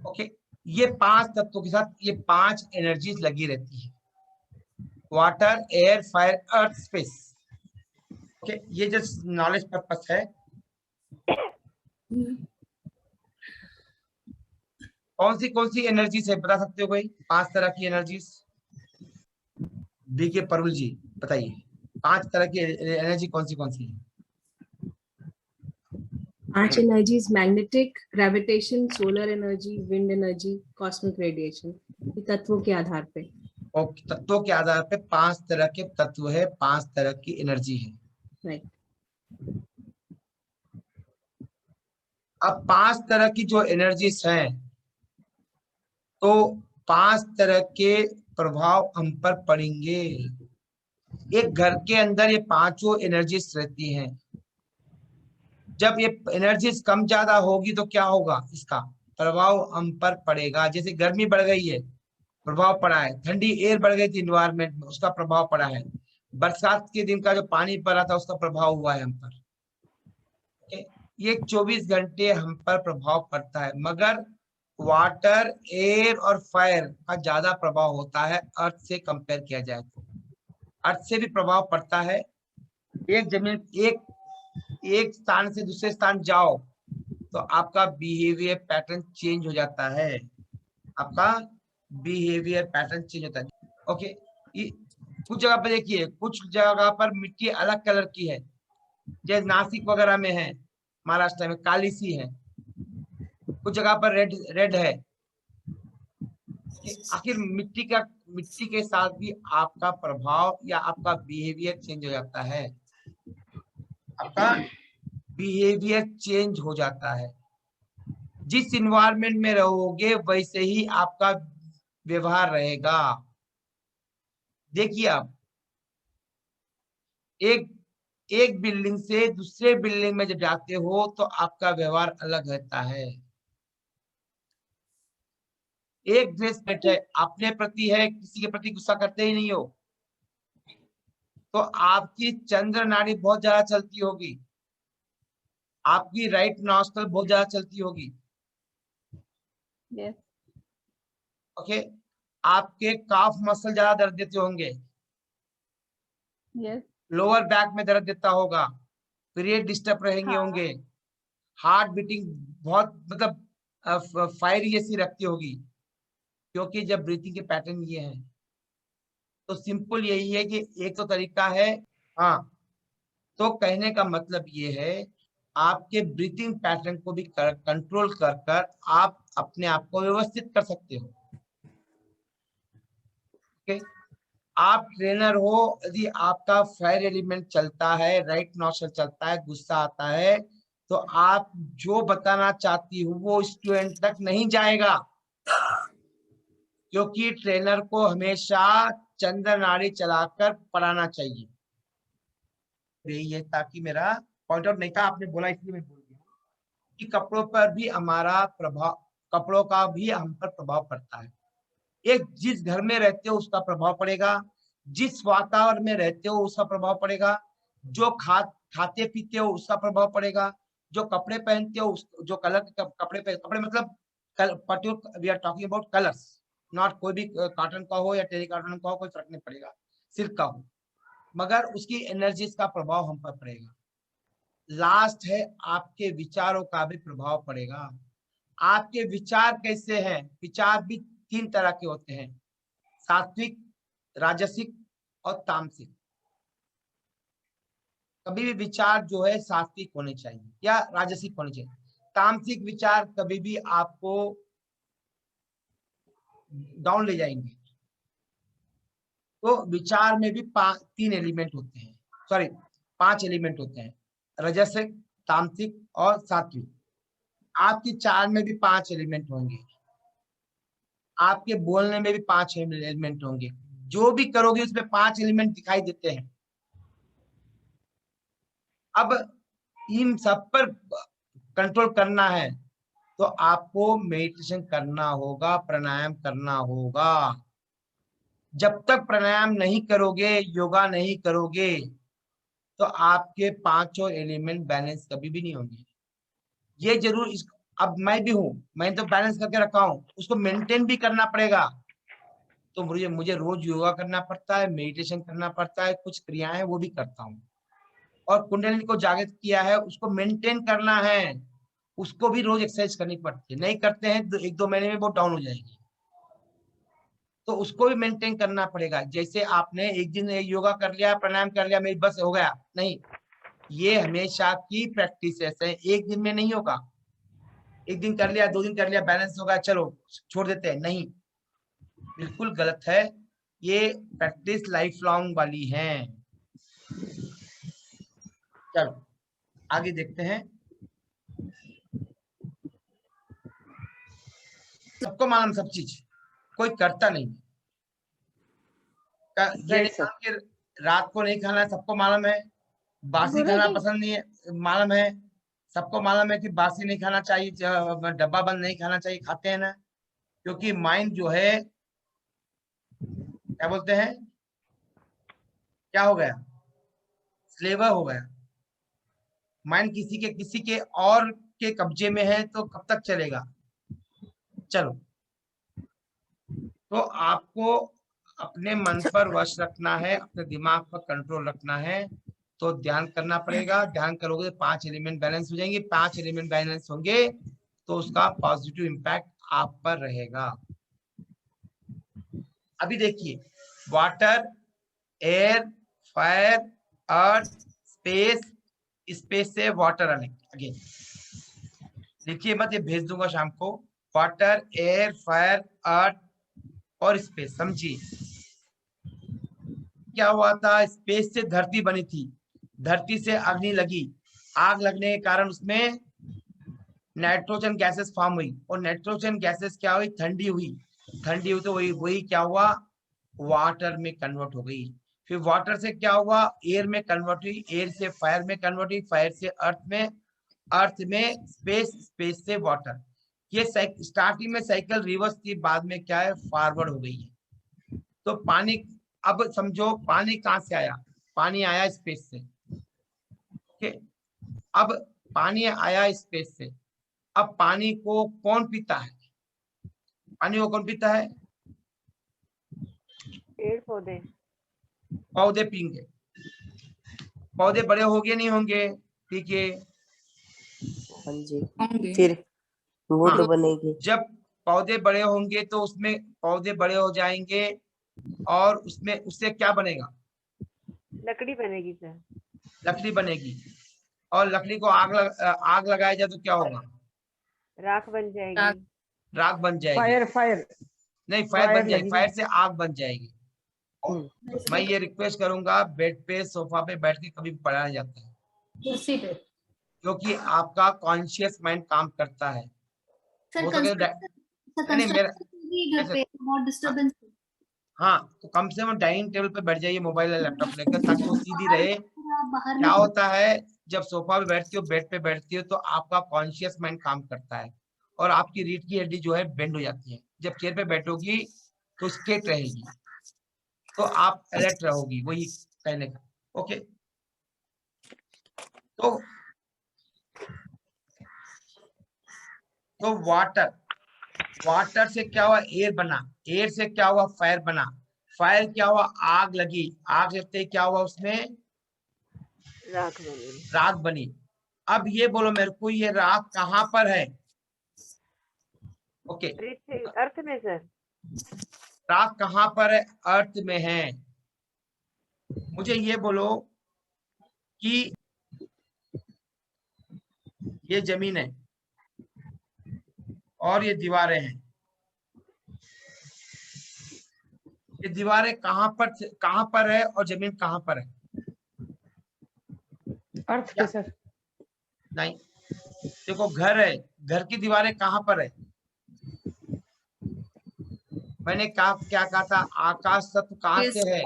ओके, ये 5 तत्वों के साथ ये 5 एनर्जीज लगी रहती है, वाटर, एयर, फायर, अर्थ, स्पेस। ओके, ये जस्ट नॉलेज पर्पस है। कौन सी एनर्जीज है बता सकते हो कोई? 5 तरह की एनर्जीज। बीके परुल जी बताइए, 5 तरह की एनर्जी कौन सी है? 5 energies: magnetic, gravitation, solar energy, wind energy, cosmic radiation. तत्वों के आधार पे, ओके, तत्वों के आधार पे 5 तरह के तत्व है, 5 तरह की एनर्जी है। राइट। अब 5 तरह की जो एनर्जीज हैं, तो 5 तरह के प्रभाव हम पर पड़ेंगे। एक घर के अंदर ये 5 एनर्जीज रहती हैं। जब ये एनर्जीज कम ज्यादा होगी तो क्या होगा, इसका प्रभाव हम पर पड़ेगा। जैसे गर्मी बढ़ गई है, प्रभाव पड़ा है। ठंडी एयर बढ़ गई थी इन्वायरमेंट में, उसका प्रभाव पड़ा है। बरसात के दिन का जो पानी पड़ा था उसका प्रभाव हुआ है हम पर। ये 24 घंटे हम पर प्रभाव पड़ता है, मगर वाटर, एयर और फायर का ज्यादा प्रभाव होता है अर्थ से कंपेयर किया जाए तो। अर्थ से भी प्रभाव पड़ता है। एक स्थान से दूसरे स्थान जाओ तो आपका बिहेवियर पैटर्न चेंज हो जाता है, आपका बिहेवियर पैटर्न चेंज होता है। ओके, कुछ जगह पर देखिए, कुछ जगह पर मिट्टी अलग कलर की है, जैसे नासिक वगैरह में है, महाराष्ट्र में काली सी है, कुछ जगह पर रेड रेड है। आखिर मिट्टी के साथ भी आपका प्रभाव या आपका बिहेवियर चेंज हो जाता है, आपका बिहेवियर चेंज हो जाता है। जिस इन्वायरमेंट में रहोगे वैसे ही आपका व्यवहार रहेगा। देखिए आप एक बिल्डिंग से दूसरे बिल्डिंग में जब जाते हो तो आपका व्यवहार अलग रहता है। एक ड्रेस मेट है, अपने प्रति है, किसी के प्रति गुस्सा करते ही नहीं हो, तो आपकी चंद्र नाड़ी बहुत ज्यादा चलती होगी, आपकी राइट नॉस्ट्रल बहुत ज्यादा चलती होगी। yes. ओके, आपके काफ मसल ज्यादा दर्द देते होंगे, yes. लोअर बैक में दर्द देता होगा, पीरियड डिस्टर्ब रहेंगे हाँ. होंगे, हार्ट बीटिंग बहुत मतलब फायरी जैसी रखती होगी, क्योंकि जब ब्रीथिंग के पैटर्न ये हैं। तो सिंपल यही है कि एक तो तरीका है, हाँ, तो कहने का मतलब ये है आपके ब्रीथिंग पैटर्न को भी कंट्रोल कर आप अपने आप को व्यवस्थित कर सकते हो। ओके, आप ट्रेनर हो, यदि आपका फायर एलिमेंट चलता है, राइट नॉस्ट्रल चलता है, गुस्सा आता है, तो आप जो बताना चाहती हो वो स्टूडेंट तक नहीं जाएगा, क्योंकि ट्रेनर को हमेशा चंद्र नाड़ी चलाकर पढ़ाना चाहिए। ये ताकि मेरा पॉइंट आउट नहीं था, आपने बोला इसलिए मैं बोल दिया कि कपड़ों पर भी हमारा प्रभाव, कपड़ों का भी हम पर प्रभाव पड़ता है। एक जिस घर में रहते हो उसका प्रभाव पड़ेगा, जिस वातावरण में रहते हो उसका प्रभाव पड़ेगा, जो खाते पीते हो उसका प्रभाव पड़ेगा, जो कपड़े पहनते हो, जो कलर के कपड़े मतलब we are talking about colours, not कोई भी कॉटन का हो या टेरी कॉटन का हो, कोई फर्क नहीं पड़ेगा, सिल्क का हो, मगर उसकी एनर्जीज का प्रभाव हम पर पड़ेगा। लास्ट है आपके विचारों का भी प्रभाव पड़ेगा। आपके विचार कैसे हैं? विचार भी 3 तरह के होते हैं, सात्विक, राजसिक और तामसिक। कभी भी विचार जो है सात्विक होने चाहिए या राजसिक होने चाहिए। तामसिक विचार कभी भी आपको डाउन ले जाएंगे। तो विचार में भी 3 एलिमेंट होते हैं, सॉरी 5 एलिमेंट होते हैं, रजसिक, तामसिक और सात्विक। आपकी चाल में भी 5 एलिमेंट होंगे, आपके बोलने में भी 5 एलिमेंट होंगे, जो भी करोगे उसमें 5 एलिमेंट दिखाई देते हैं। अब इन सब पर कंट्रोल करना है तो आपको मेडिटेशन करना होगा, प्राणायाम करना होगा। जब तक प्राणायाम नहीं करोगे, योगा नहीं करोगे, तो आपके 5 एलिमेंट बैलेंस कभी भी नहीं होंगे। ये जरूर अब मैं भी हूं, मैं तो बैलेंस करके रखा हूं, उसको मेंटेन भी करना पड़ेगा। तो मुझे रोज योगा करना पड़ता है, मेडिटेशन करना पड़ता है, कुछ क्रियाएं वो भी करता हूँ, और कुंडलिनी को जागृत किया है उसको मेंटेन करना है, उसको भी रोज एक्सरसाइज करनी पड़ती है। नहीं करते हैं तो 1-2 महीने में वो डाउन हो जाएगी, तो उसको भी मेंटेन करना पड़ेगा। जैसे आपने एक दिन योगा कर लिया, प्राणायाम कर लिया, मेरी बस हो गया, नहीं, ये हमेशा की प्रैक्टिस है, एक दिन में नहीं होगा। एक दिन कर लिया, 2 दिन कर लिया, बैलेंस होगा, चलो छोड़ देते हैं, नहीं, बिल्कुल गलत है। ये प्रैक्टिस लाइफ लॉन्ग वाली है। चलो आगे देखते हैं। सबको मालूम सब चीज, कोई करता नहीं। ये नहीं कि रात को नहीं खाना है, सबको मालूम है। बासी खाना पसंद नहीं है, मालूम है। सबको मालूम है कि बासी नहीं खाना चाहिए, डब्बा बंद नहीं खाना चाहिए, खाते हैं ना, क्योंकि माइंड जो है क्या बोलते हैं, क्या हो गया, स्लेवर हो गया। माइंड किसी के और के कब्जे में है तो कब तक चलेगा। चलो, तो आपको अपने मन पर वश रखना है, अपने दिमाग पर कंट्रोल रखना है, तो ध्यान करना पड़ेगा। ध्यान करोगे 5 एलिमेंट बैलेंस हो जाएंगे। 5 एलिमेंट बैलेंस होंगे तो उसका पॉजिटिव इम्पैक्ट आप पर रहेगा। अभी देखिए, वाटर, एयर, फायर, अर्थ, स्पेस, स्पेस से वाटर अगेन लिखिए मत, ये भेज दूंगा शाम को। वाटर, एयर, फायर, अर्थ और स्पेस। समझिए क्या हुआ था, स्पेस से धरती बनी थी, धरती से अग्नि लगी, आग लगने के कारण उसमें नाइट्रोजन गैसेस फॉर्म हुई, और नाइट्रोजन गैसेस क्या हुई, ठंडी हुई, ठंडी हुई तो वही क्या हुआ, वाटर में कन्वर्ट हो गई। फिर वाटर से क्या हुआ, एयर में कन्वर्ट हुई, एयर से फायर में कन्वर्ट हुई, फायर से अर्थ में, अर्थ में स्पेस, स्पेस से वाटर। ये स्टार्टिंग में साइकिल रिवर्स थी, बाद में क्या है, फॉरवर्ड हो गई है। तो पानी, अब समझो पानी कहां से आया, पानी आया स्पेस से। ओके, अब पानी आया स्पेस से, अब पानी को कौन पीता है, पानी को कौन पीता है, पेड़ पौधे, पौधे पीएंगे। पौधे बड़े होंगे नहीं होंगे, ठीक है, हाँ जी, फिर वो तो बनेगी। जब पौधे बड़े होंगे तो उसमें पौधे बड़े हो जाएंगे और उसमें उससे क्या बनेगा, लकड़ी बनेगी सर, लकड़ी बनेगी, और लकड़ी को आग लगाया जाए तो क्या होगा, राख बन जाएगी, राख बन जाएगी, फायर नहीं फायर बन जाएगी, फायर से आग बन जाएगी। मैं ये रिक्वेस्ट करूंगा, बेड पे सोफा पे बैठ के कभी पढ़ाया जाता है, कुर्सी पे, क्योंकि आपका कॉन्शियस माइंड काम करता है। हो सके नहीं मेरा बहुत डिस्टर्बेंस। हाँ, तो कम से कम डाइनिंग टेबल पे बैठ जाइए मोबाइल या लैपटॉप लेकर, ताकि वो सीधी रहे। क्या होता है, जब सोफा पे बैठती हो, बेड पे बैठती हो, तो आपका कॉन्शियस माइंड काम करता है और आपकी रीढ़ की हड्डी जो है बेंड हो जाती है। जब चेयर पे बैठोगी तो स्ट्रेट रहेगी, तो आप अलर्ट रहोगी, वही कहने का। ओके, तो वाटर, वाटर से क्या हुआ, एयर बना, एयर से क्या हुआ, फायर बना, फायर क्या हुआ, आग लगी, आग लगते क्या हुआ, उसमें राख बनी, राख बनी। अब ये बोलो मेरे को, ये राख कहाँ पर है, ओके, अर्थ में सर, राख कहाँ पर है, अर्थ में है। मुझे ये बोलो कि ये जमीन है और ये दीवारें हैं, ये दीवारें कहाँ पर है और जमीन कहाँ पर है, अर्थ पे सर। नहीं, देखो घर है, घर की दीवारें कहाँ पर है, मैंने कहा क्या कहा था, आकाश तत्व कहाँ से है,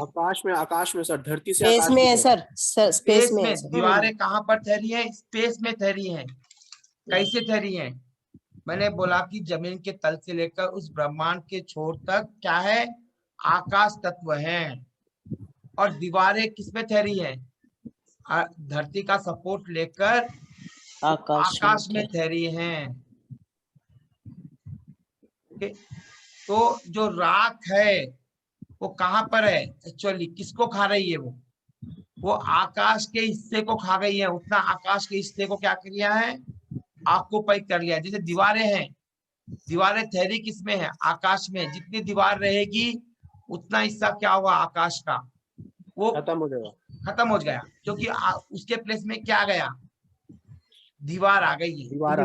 आकाश में सर, धरती से स्पेस आकाश में की है तरफ। सर, स्पेस में है सर। दीवारें कहाँ पर ठहरी है, स्पेस में ठहरी है। कैसे ठहरी है, मैंने बोला कि जमीन के तल से लेकर उस ब्रह्मांड के छोर तक क्या है, आकाश तत्व है, और दीवारें किसमें ठहरी है, धरती का सपोर्ट लेकर आकाश में ठहरी हैं। तो जो राख है वो कहाँ पर है, एक्चुअली किसको खा रही है, वो आकाश के हिस्से को खा गई है, उतना आकाश के हिस्से को क्या किया है, ऑक्यूपाई कर लिया। जैसे दीवारें हैं, दीवारें ठहरी किसमें है, आकाश में, जितनी दीवार रहेगी उतना हिस्सा क्या होगा, आकाश का, वो खत्म हो जाएगा, खत्म हो गया, क्योंकि उसके प्लेस में क्या गया, दीवार आ गई है, दीवार।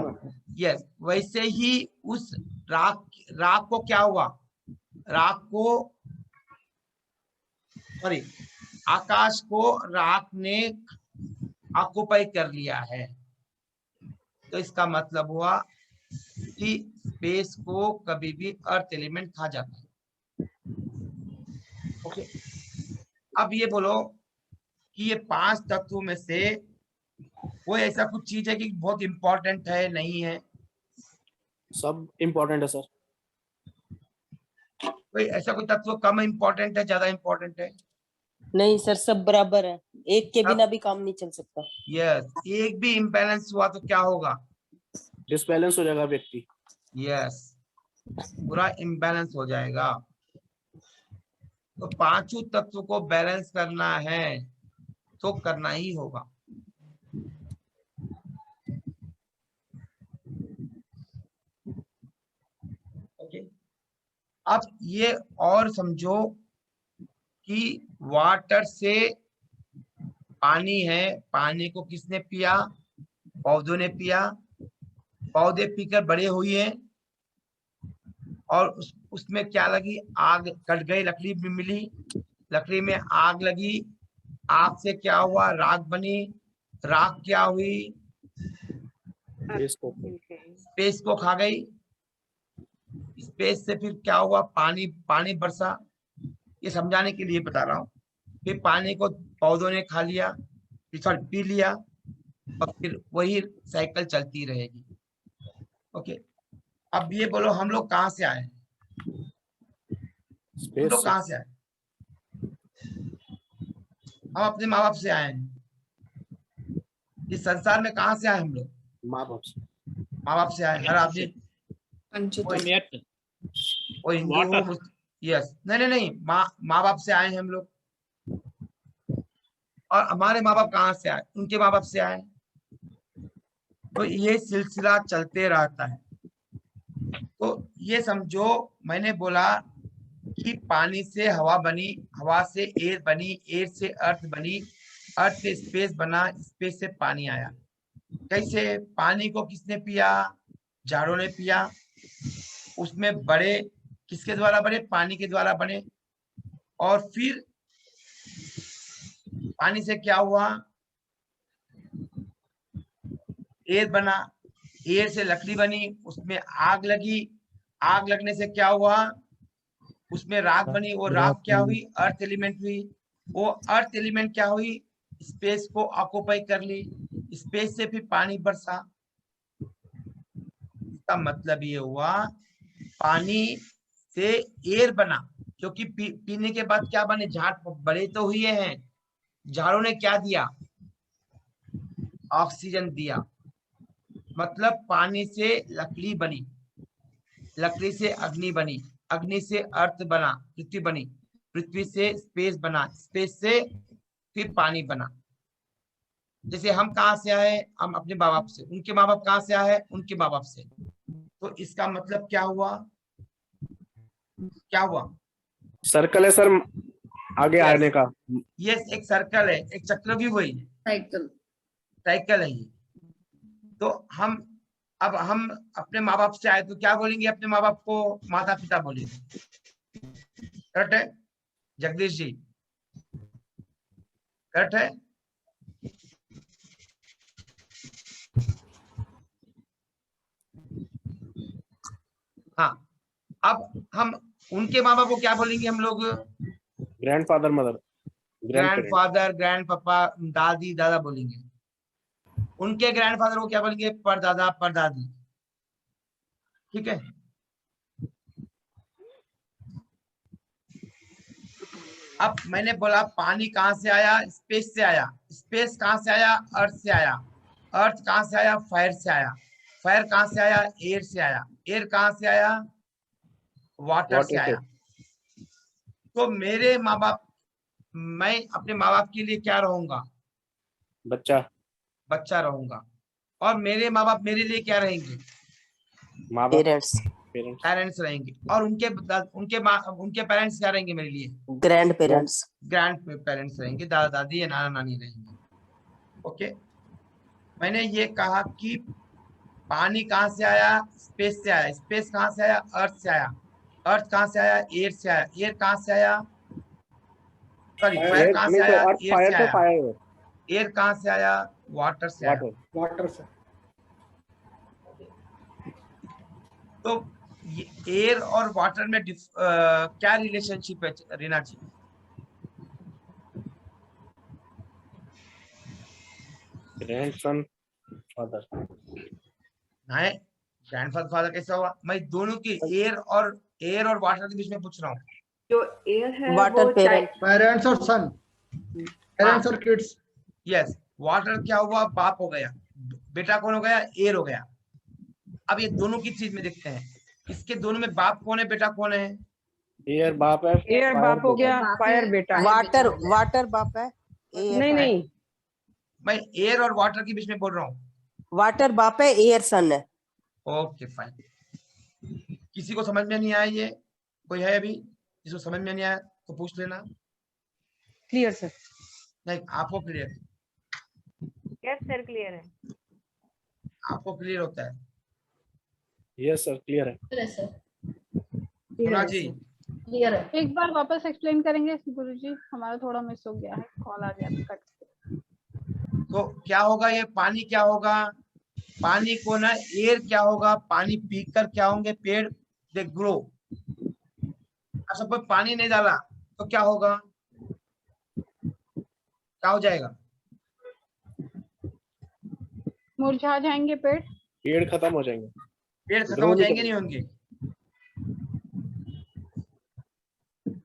यस, वैसे ही उस राख को क्या हुआ, राख को, सॉरी, आकाश को राख ने ऑक्यूपाई कर लिया है। तो इसका मतलब हुआ कि स्पेस को कभी भी अर्थ एलिमेंट खा जाता है। ओके, अब ये बोलो कि ये 5 तत्वों में से वो ऐसा कुछ चीज है कि बहुत इंपॉर्टेंट है, नहीं है, सब इम्पोर्टेंट है सर। कोई ऐसा कोई तत्व कम इंपॉर्टेंट है, ज्यादा इंपॉर्टेंट है, नहीं सर, सब बराबर है, एक के बिना भी काम नहीं चल सकता। यस, एक भी इम्बैलेंस हुआ तो क्या होगा, डिसबैलेंस हो जाएगा व्यक्ति। यस, पूरा इम्बैलेंस हो जाएगा। तो 5 तत्व को बैलेंस करना है तो करना ही होगा। ओके, अब ये और समझो कि वाटर से पानी है, पानी को किसने पिया? पौधों ने पिया। पौधे पीकर बड़े हुए और उसमें क्या लगी? आग कट गई, लकड़ी भी मिली, लकड़ी में आग लगी, आग से क्या हुआ? राख बनी, राख क्या हुई? स्पेस को खा गई, स्पेस से फिर क्या हुआ? पानी, पानी बरसा। ये समझाने के लिए बता रहा हूँ। फिर पानी को पौधों ने खा लिया, सॉरी पी लिया, और फिर वही साइकिल चलती रहेगी। ओके, अब ये बोलो हम लोग कहाँ से आए? हम लोग कहाँ से आए? हम अपने माँ बाप से आए हैं। इस संसार में कहाँ से आए हम लोग? माँ बाप से। माँ बाप से आए। हर आदमी वो हिंदू हो, यस, नहीं, माँ बाप से आए हैं हम लोग। और हमारे माँ बाप कहाँ से आए? उनके माँ बाप से आए। तो ये सिलसिला चलते रहता है। तो ये समझो, मैंने बोला कि पानी से हवा बनी, हवा से एयर बनी, एयर से अर्थ बनी, अर्थ से स्पेस बना, स्पेस से पानी आया। कैसे? पानी को किसने पिया? झाड़ों ने पिया। उसमें बड़े किसके द्वारा बने? पानी के द्वारा बने। और फिर पानी से क्या हुआ? एयर बना, एयर से लकड़ी बनी, उसमें आग लगी, आग लगने से क्या हुआ? उसमें राख बनी, वो राख क्या हुई? अर्थ एलिमेंट हुई। वो अर्थ एलिमेंट क्या हुई? स्पेस को ऑक्युपाई कर ली, स्पेस से फिर पानी बरसा। इसका मतलब ये हुआ पानी से एयर बना, क्योंकि पीने के बाद क्या बने? झाड़ बड़े तो हुए हैं। झाड़ों ने क्या दिया? ऑक्सीजन दिया। मतलब पानी से लकड़ी बनी, लकड़ी से अग्नि बनी, अग्नि से अर्थ बना, पृथ्वी बनी, पृथ्वी से स्पेस बना, स्पेस से फिर पानी बना। जैसे हम कहाँ से आए? हम अपने माँ बाप से। उनके माँ बाप कहाँ से आए? उनके माँ बाप से। तो इसका मतलब क्या हुआ? क्या हुआ? सर्कल है सर, आगे आने का। ये एक सर्कल है, एक चक्र भी वही साइकिल, साइकिल है ये। तो अब हम अपने माँ बाप से आए तो क्या बोलेंगे? अपने माँ बाप को माता पिता बोलेंगे। करेक्ट है जगदीश जी? करेक्ट है? हाँ, अब हम उनके माँ बाप को क्या बोलेंगे हम लोग? ग्रैंडफादर, मदर, ग्रैंडफादर, ग्रैंड पापा, दादी, दादा बोलेंगे। उनके ग्रैंडफादर को क्या बोलेंगे? परदादा, परदादी। ठीक है? अब मैंने बोला पानी कहाँ से आया? स्पेस से आया। स्पेस कहाँ से आया? अर्थ से आया। अर्थ कहाँ से आया? फायर से आया। फायर कहाँ से आया? एयर से आया। एयर कहाँ से आया? वाटर से आया। तो मेरे माँ बाप, मैं अपने माँ बाप के लिए क्या रहूंगा? बच्चा, बच्चा रहूंगा। और मेरे माँ बाप मेरे लिए क्या रहेंगे? माँ बाप, पेरेंट्स रहेंगे। और उनके पेरेंट्स क्या रहेंगे मेरे लिए? ग्रैंड पेरेंट्स, ग्रैंड पेरेंट्स रहेंगे, दादा दादी या नाना नानी रहेंगे। ओके, मैंने ये कहा कि पानी कहाँ से आया? स्पेस से आया। स्पेस कहाँ से आया? अर्थ से आया। अर्थ कहाँ से आया? एयर से आया। एयर कहाँ से आया? सॉरी, फायर कहाँ से आया? एयर से आया। एयर कहाँ से आया? वाटर से आया। वाटर से। तो एयर और वाटर में क्या रिलेशनशिप है रीना जी? Grandson father. नहीं, ग्रैंडफादर फादर कैसा हुआ? मैं दोनों की एयर और वाटर के बीच में पूछ रहा हूँ। जो एयर है वाटर वो पेरेंट्स और सन, पेरेंट्स और किड्स। यस, वाटर क्या हुआ? बाप हो गया। बेटा कौन हो गया? एयर हो गया। अब ये दोनों की चीज में देखते हैं, इसके दोनों में बाप कौन है, बेटा कौन है? एयर बाप है, एयर बाप हो गया, फायर बेटा। वाटर बाप है, नहीं, मैं एयर और वाटर के बीच में बोल रहा हूँ। वाटर बाप है, एयर सन है। Okay fine. किसी को समझ में नहीं आया? ये कोई है अभी जिसको समझ में नहीं आया तो पूछ लेना। Clear sir? नहीं, आपको क्लियर? यस सर क्लियर है। आपको क्लियर होता है? यस सर क्लियर है। सोना जी क्लियर है। एक बार वापस एक्सप्लेन करेंगे गुरुजी, हमारा थोड़ा मिस हो गया है, कॉल आ गया था कट। तो क्या होगा, ये पानी क्या होगा, पानी को ना एयर क्या होगा, पानी पीकर क्या होंगे पेड़, दे ग्रो। सपोज पानी नहीं डाला तो क्या होगा, क्या हो जाएगा? मुरझा जाएंगे पेड़, पेड़ खत्म हो जाएंगे, पेड़ खत्म Grow हो नहीं जाएंगे, करेंगे। नहीं होंगे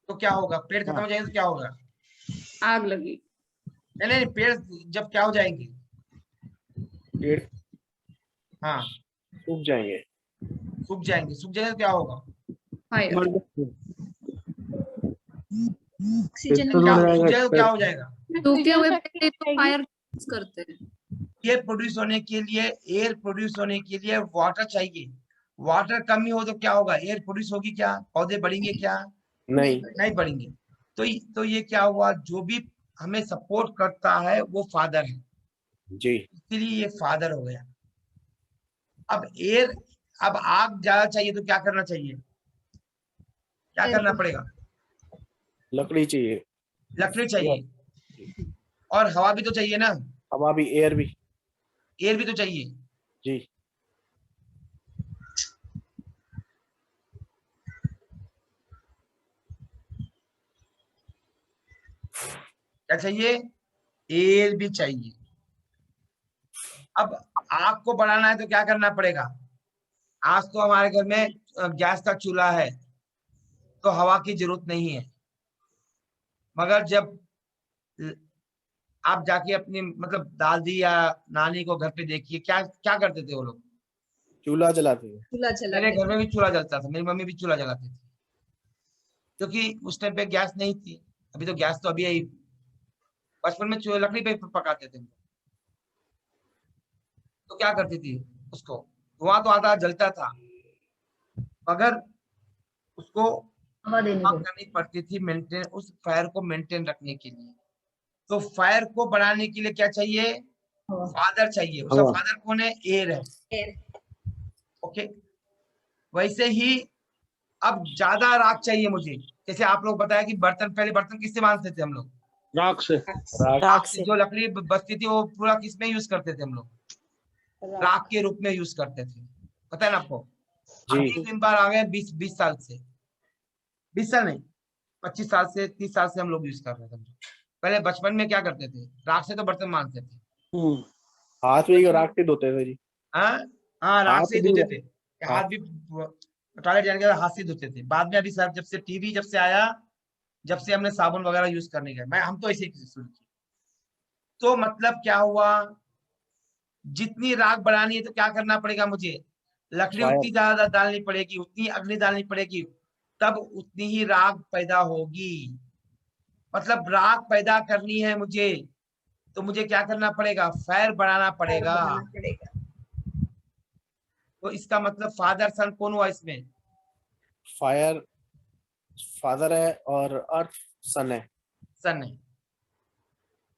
तो क्या होगा, पेड़ खत्म हो जाएंगे तो क्या होगा? आग लगी। नहीं नहीं, पेड़ जब क्या हो जाएंगे, पेड़ हाँ सूख जाएंगे। सूख जाएंगे, सूख जाएंगे तो क्या होगा? फायर। ऑक्सीजन सूख जाएगा तो क्या हो जाएगा? सूखे हुए पेड़ तो फायर करते हैं। एयर प्रोड्यूस होने के लिए, एयर प्रोड्यूस होने के लिए वाटर चाहिए। वाटर कमी हो तो क्या होगा, एयर प्रोड्यूस होगी क्या, पौधे बढ़ेंगे क्या? नहीं बढ़ेंगे। तो ये क्या हुआ, जो भी हमें सपोर्ट करता है वो फादर है जी, इसलिए ये फादर हो गया। अब एयर, अब आग ज्यादा चाहिए तो क्या करना चाहिए, क्या करना पड़ेगा? लकड़ी चाहिए, लकड़ी चाहिए, और हवा भी तो चाहिए ना, हवा भी, एयर भी तो चाहिए जी। क्या चाहिए, एयर भी चाहिए। अब आग को बढ़ाना है तो क्या करना पड़ेगा, आज तो हमारे घर में गैस का चूल्हा है तो हवा की जरूरत नहीं है, मगर जब आप जाके अपनी मतलब दादी या नानी को घर पे देखिए, क्या क्या करते थे वो लोग, चूल्हा जलाते हैं। मेरे घर में भी चूल्हा जलता था, मेरी मम्मी भी चूल्हा जलाती थी, क्योंकि उस टाइम पे गैस नहीं थी। अभी तो गैस तो अभी आई, बचपन में चूल्हे लकड़ी पे पकाते थे। तो क्या करती थी, उसको धुआं तो आता जलता था, मगर उसको हवा देनी करनी पड़ती थी मेंटेन, उस फायर को मेंटेन रखने के लिए। तो फायर को बढ़ाने के लिए क्या चाहिए, फादर चाहिए। उसका फादर कौन है, एयर है। ओके, वैसे ही अब ज्यादा राख चाहिए मुझे, जैसे आप लोग बताया कि बर्तन, पहले बर्तन किससे मांजते थे हम लोग, राख से। राख से। जो लकड़ी बचती थी वो पूरा किसमें यूज करते थे हम लोग, राख के रूप में यूज करते थे, पता है ना आपको। अभी दिन बार आ गए 20 साल से, 20 साल नहीं 25 साल से 30 साल से हम लोग यूज कर रहे थे। पहले बचपन में क्या करते थे, राख से तो बर्तन मांजते थे, हाथ में राख से धोते थे जी। हाँ राख से ही धोते थे, हाथ भी टॉयलेट जाने के बाद हाथ से धोते थे। बाद में अभी सर जब से टीवी जब से आया, जब से हमने साबुन वगैरह यूज करने गए, हम तो ऐसे ही शुरू किए। तो मतलब क्या हुआ, जितनी राख बढ़ानी है तो क्या करना पड़ेगा मुझे, लकड़ी उतनी ज्यादा डालनी पड़ेगी, उतनी अग्नि डालनी पड़ेगी, तब उतनी ही राख पैदा होगी। मतलब राख पैदा करनी है मुझे तो मुझे क्या करना पड़ेगा, फायर बढ़ाना पड़ेगा। तो इसका मतलब फादर सन कौन हुआ इसमें, फायर फादर है और अर्थ सन है। सन है।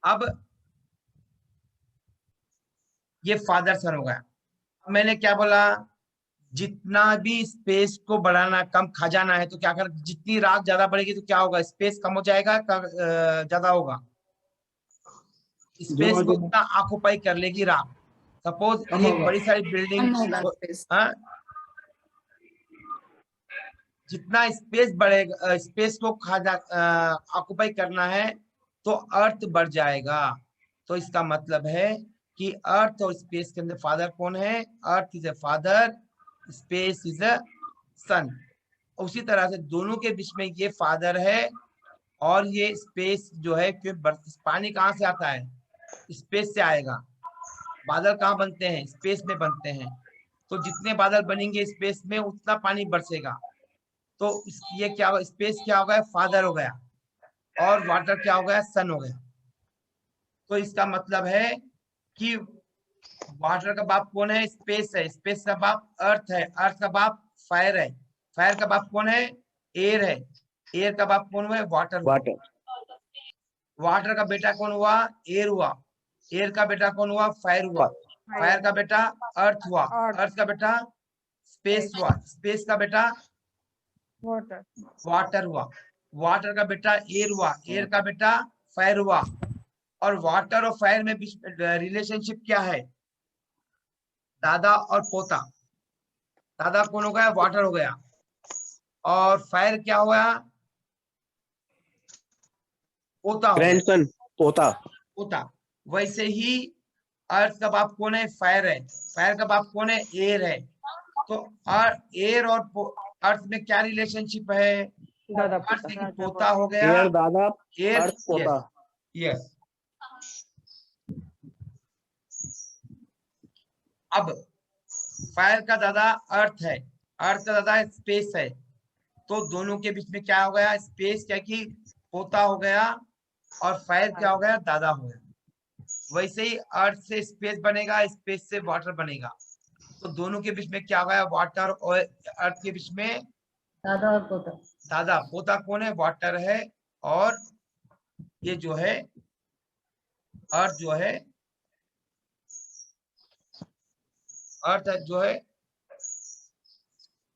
अब ये फादर सन हो गया। मैंने क्या बोला, जितना भी स्पेस को बढ़ाना, कम खा जाना है तो क्या कर, जितनी राख ज्यादा बढ़ेगी तो क्या होगा, स्पेस कम हो जाएगा, ज्यादा होगा, स्पेस को उतना ऑक्युपाई कर लेगी राख। सपोज एक बड़ी सारी बिल्डिंग, जितना स्पेस बढ़ेगा, स्पेस को ऑक्युपाई करना है तो अर्थ बढ़ जाएगा। तो इसका मतलब है कि अर्थ और स्पेस के अंदर फादर कौन है, earth is a father, space is a son. उसी तरह से दोनों के बीच में ये फादर है और ये स्पेस जो है, क्योंकि पानी कहाँ से आता है, स्पेस से आएगा। बादल कहाँ बनते हैं, स्पेस में बनते हैं। तो जितने बादल बनेंगे स्पेस में उतना पानी बरसेगा। तो ये क्या होगा, स्पेस क्या हो गया, फादर हो गया, और वाटर क्या हो गया, सन हो गया। तो इसका मतलब है कि वाटर का बाप कौन है, स्पेस है, स्पेस का बाप अर्थ है, अर्थ का बाप फायर है, फायर का बाप कौन है, एयर है, एयर का बाप कौन हुआ, वाटर। वाटर का बेटा कौन हुआ, एयर हुआ, एयर का बेटा कौन हुआ? फायर हुआ। फायर का बेटा अर्थ हुआ। अर्थ का बेटा स्पेस हुआ। स्पेस का बेटा वाटर। वाटर हुआ। वाटर का बेटा एयर हुआ। एयर का बेटा फायर हुआ। और वाटर और फायर में रिलेशनशिप क्या है? दादा और पोता। दादा कौन हो गया? वाटर हो गया। और फायर क्या हुआ? पोता हो गया। ग्रैंडसन, पोता। पोता। वैसे ही अर्थ का बाप कौन है? फायर है। फायर का बाप कौन है? एयर है। तो एयर और अर्थ में क्या रिलेशनशिप है? दादा अर्थ पोता। एक पोता हो गया। एयर दादा, एयर अर्थ पोता। यस। अब फायर का दादा अर्थ है, अर्थ का दादा स्पेस है, तो दोनों के बीच में क्या हो गया? स्पेस क्या कि पोता हो गया और फायर क्या हो गया? दादा हो गया। वैसे ही अर्थ से स्पेस बनेगा, स्पेस से वाटर बनेगा, तो दोनों के बीच में क्या हो गया? वाटर और अर्थ के बीच में दादा और पोता। दादा। पोता कौन है? वाटर है। और ये जो है अर्थ जो है, अर्थ जो है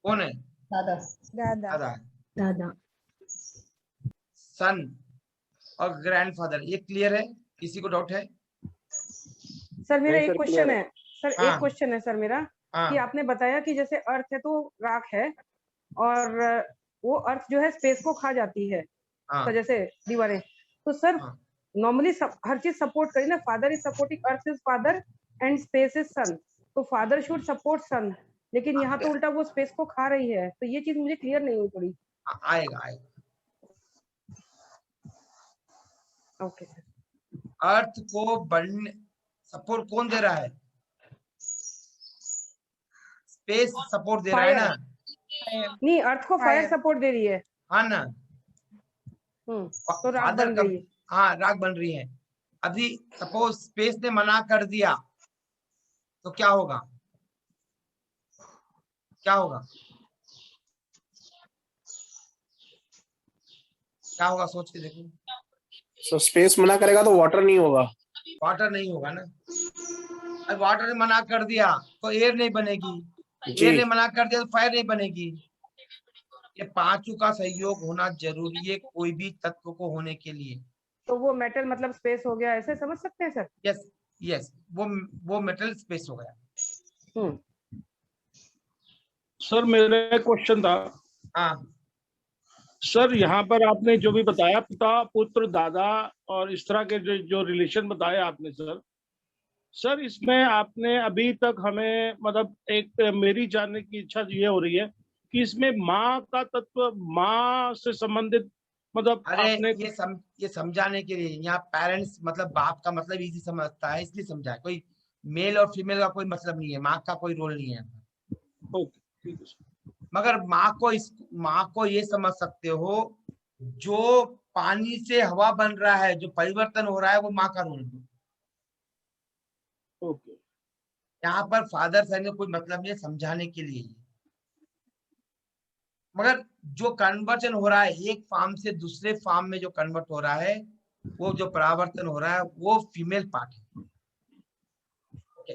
कौन है? दादा। दादा। दादा। सन और ग्रैंडफादर। ये क्लियर है? किसी को डाउट है? सर मेरा एक क्वेश्चन है सर, हाँ। एक क्वेश्चन है सर मेरा, हाँ। कि आपने बताया कि जैसे अर्थ है तो राख है, और वो अर्थ जो है स्पेस को खा जाती है। हाँ। तो जैसे दीवारें, तो सर नॉर्मली हर चीज सपोर्ट करी ना, father is supporting, earth is father and space is son, तो फादर शुड सपोर्ट सन, लेकिन यहाँ तो उल्टा वो स्पेस को खा रही है, तो ये चीज मुझे क्लियर नहीं हुई थोड़ी। आएगा आएगा। Okay sir. अर्थ को बढ़ने सपोर्ट कौन दे रहा है? स्पेस सपोर्ट दे रहा है ना? नहीं, अर्थ को फायर सपोर्ट दे रही है। हाँ ना? तो राख बन रही है। हाँ, राख बन रही है। अभी सपोज स्पेस ने मना कर दिया तो क्या होगा? क्या होगा? क्या होगा? सोच के देखो। तो स्पेस मना करेगा तो वाटर नहीं होगा। वाटर नहीं होगा ना। अब वाटर ने मना कर दिया तो एयर नहीं बनेगी। एयर ने मना कर दिया तो फायर नहीं बनेगी। ये पांचों का सहयोग होना जरूरी है कोई भी तत्व को होने के लिए। तो वो मेटल मतलब स्पेस हो गया, ऐसे समझ सकते हैं सर? यस यस, वो मेटल स्पेस हो गया। सर मेरा एक क्वेश्चन था। हाँ सर, यहाँ पर आपने जो भी बताया, पिता पुत्र दादा और इस तरह के जो रिलेशन बताया आपने सर इसमें आपने अभी तक हमें मतलब एक मेरी जानने की इच्छा ये हो रही है कि इसमें माँ का तत्व, माँ से संबंधित मतलब अरे आपने ये समझाने के लिए, यहाँ पेरेंट्स मतलब बाप का मतलब इजी समझता है, इसलिए समझा। कोई मेल और फीमेल का कोई मतलब नहीं है, माँ का कोई रोल नहीं है। ओके, ठीक है। मगर माँ को ये समझ सकते हो, जो पानी से हवा बन रहा है, जो परिवर्तन हो रहा है, वो माँ का रोल है। ओके। यहाँ पर फादर सन का कोई मतलब नहीं है, समझाने के लिए। मगर जो कन्वर्जन हो रहा है एक फार्म से दूसरे फार्म में, जो कन्वर्ट हो रहा है, वो जो परावर्तन हो रहा है, वो फीमेल पार्ट है। ओके,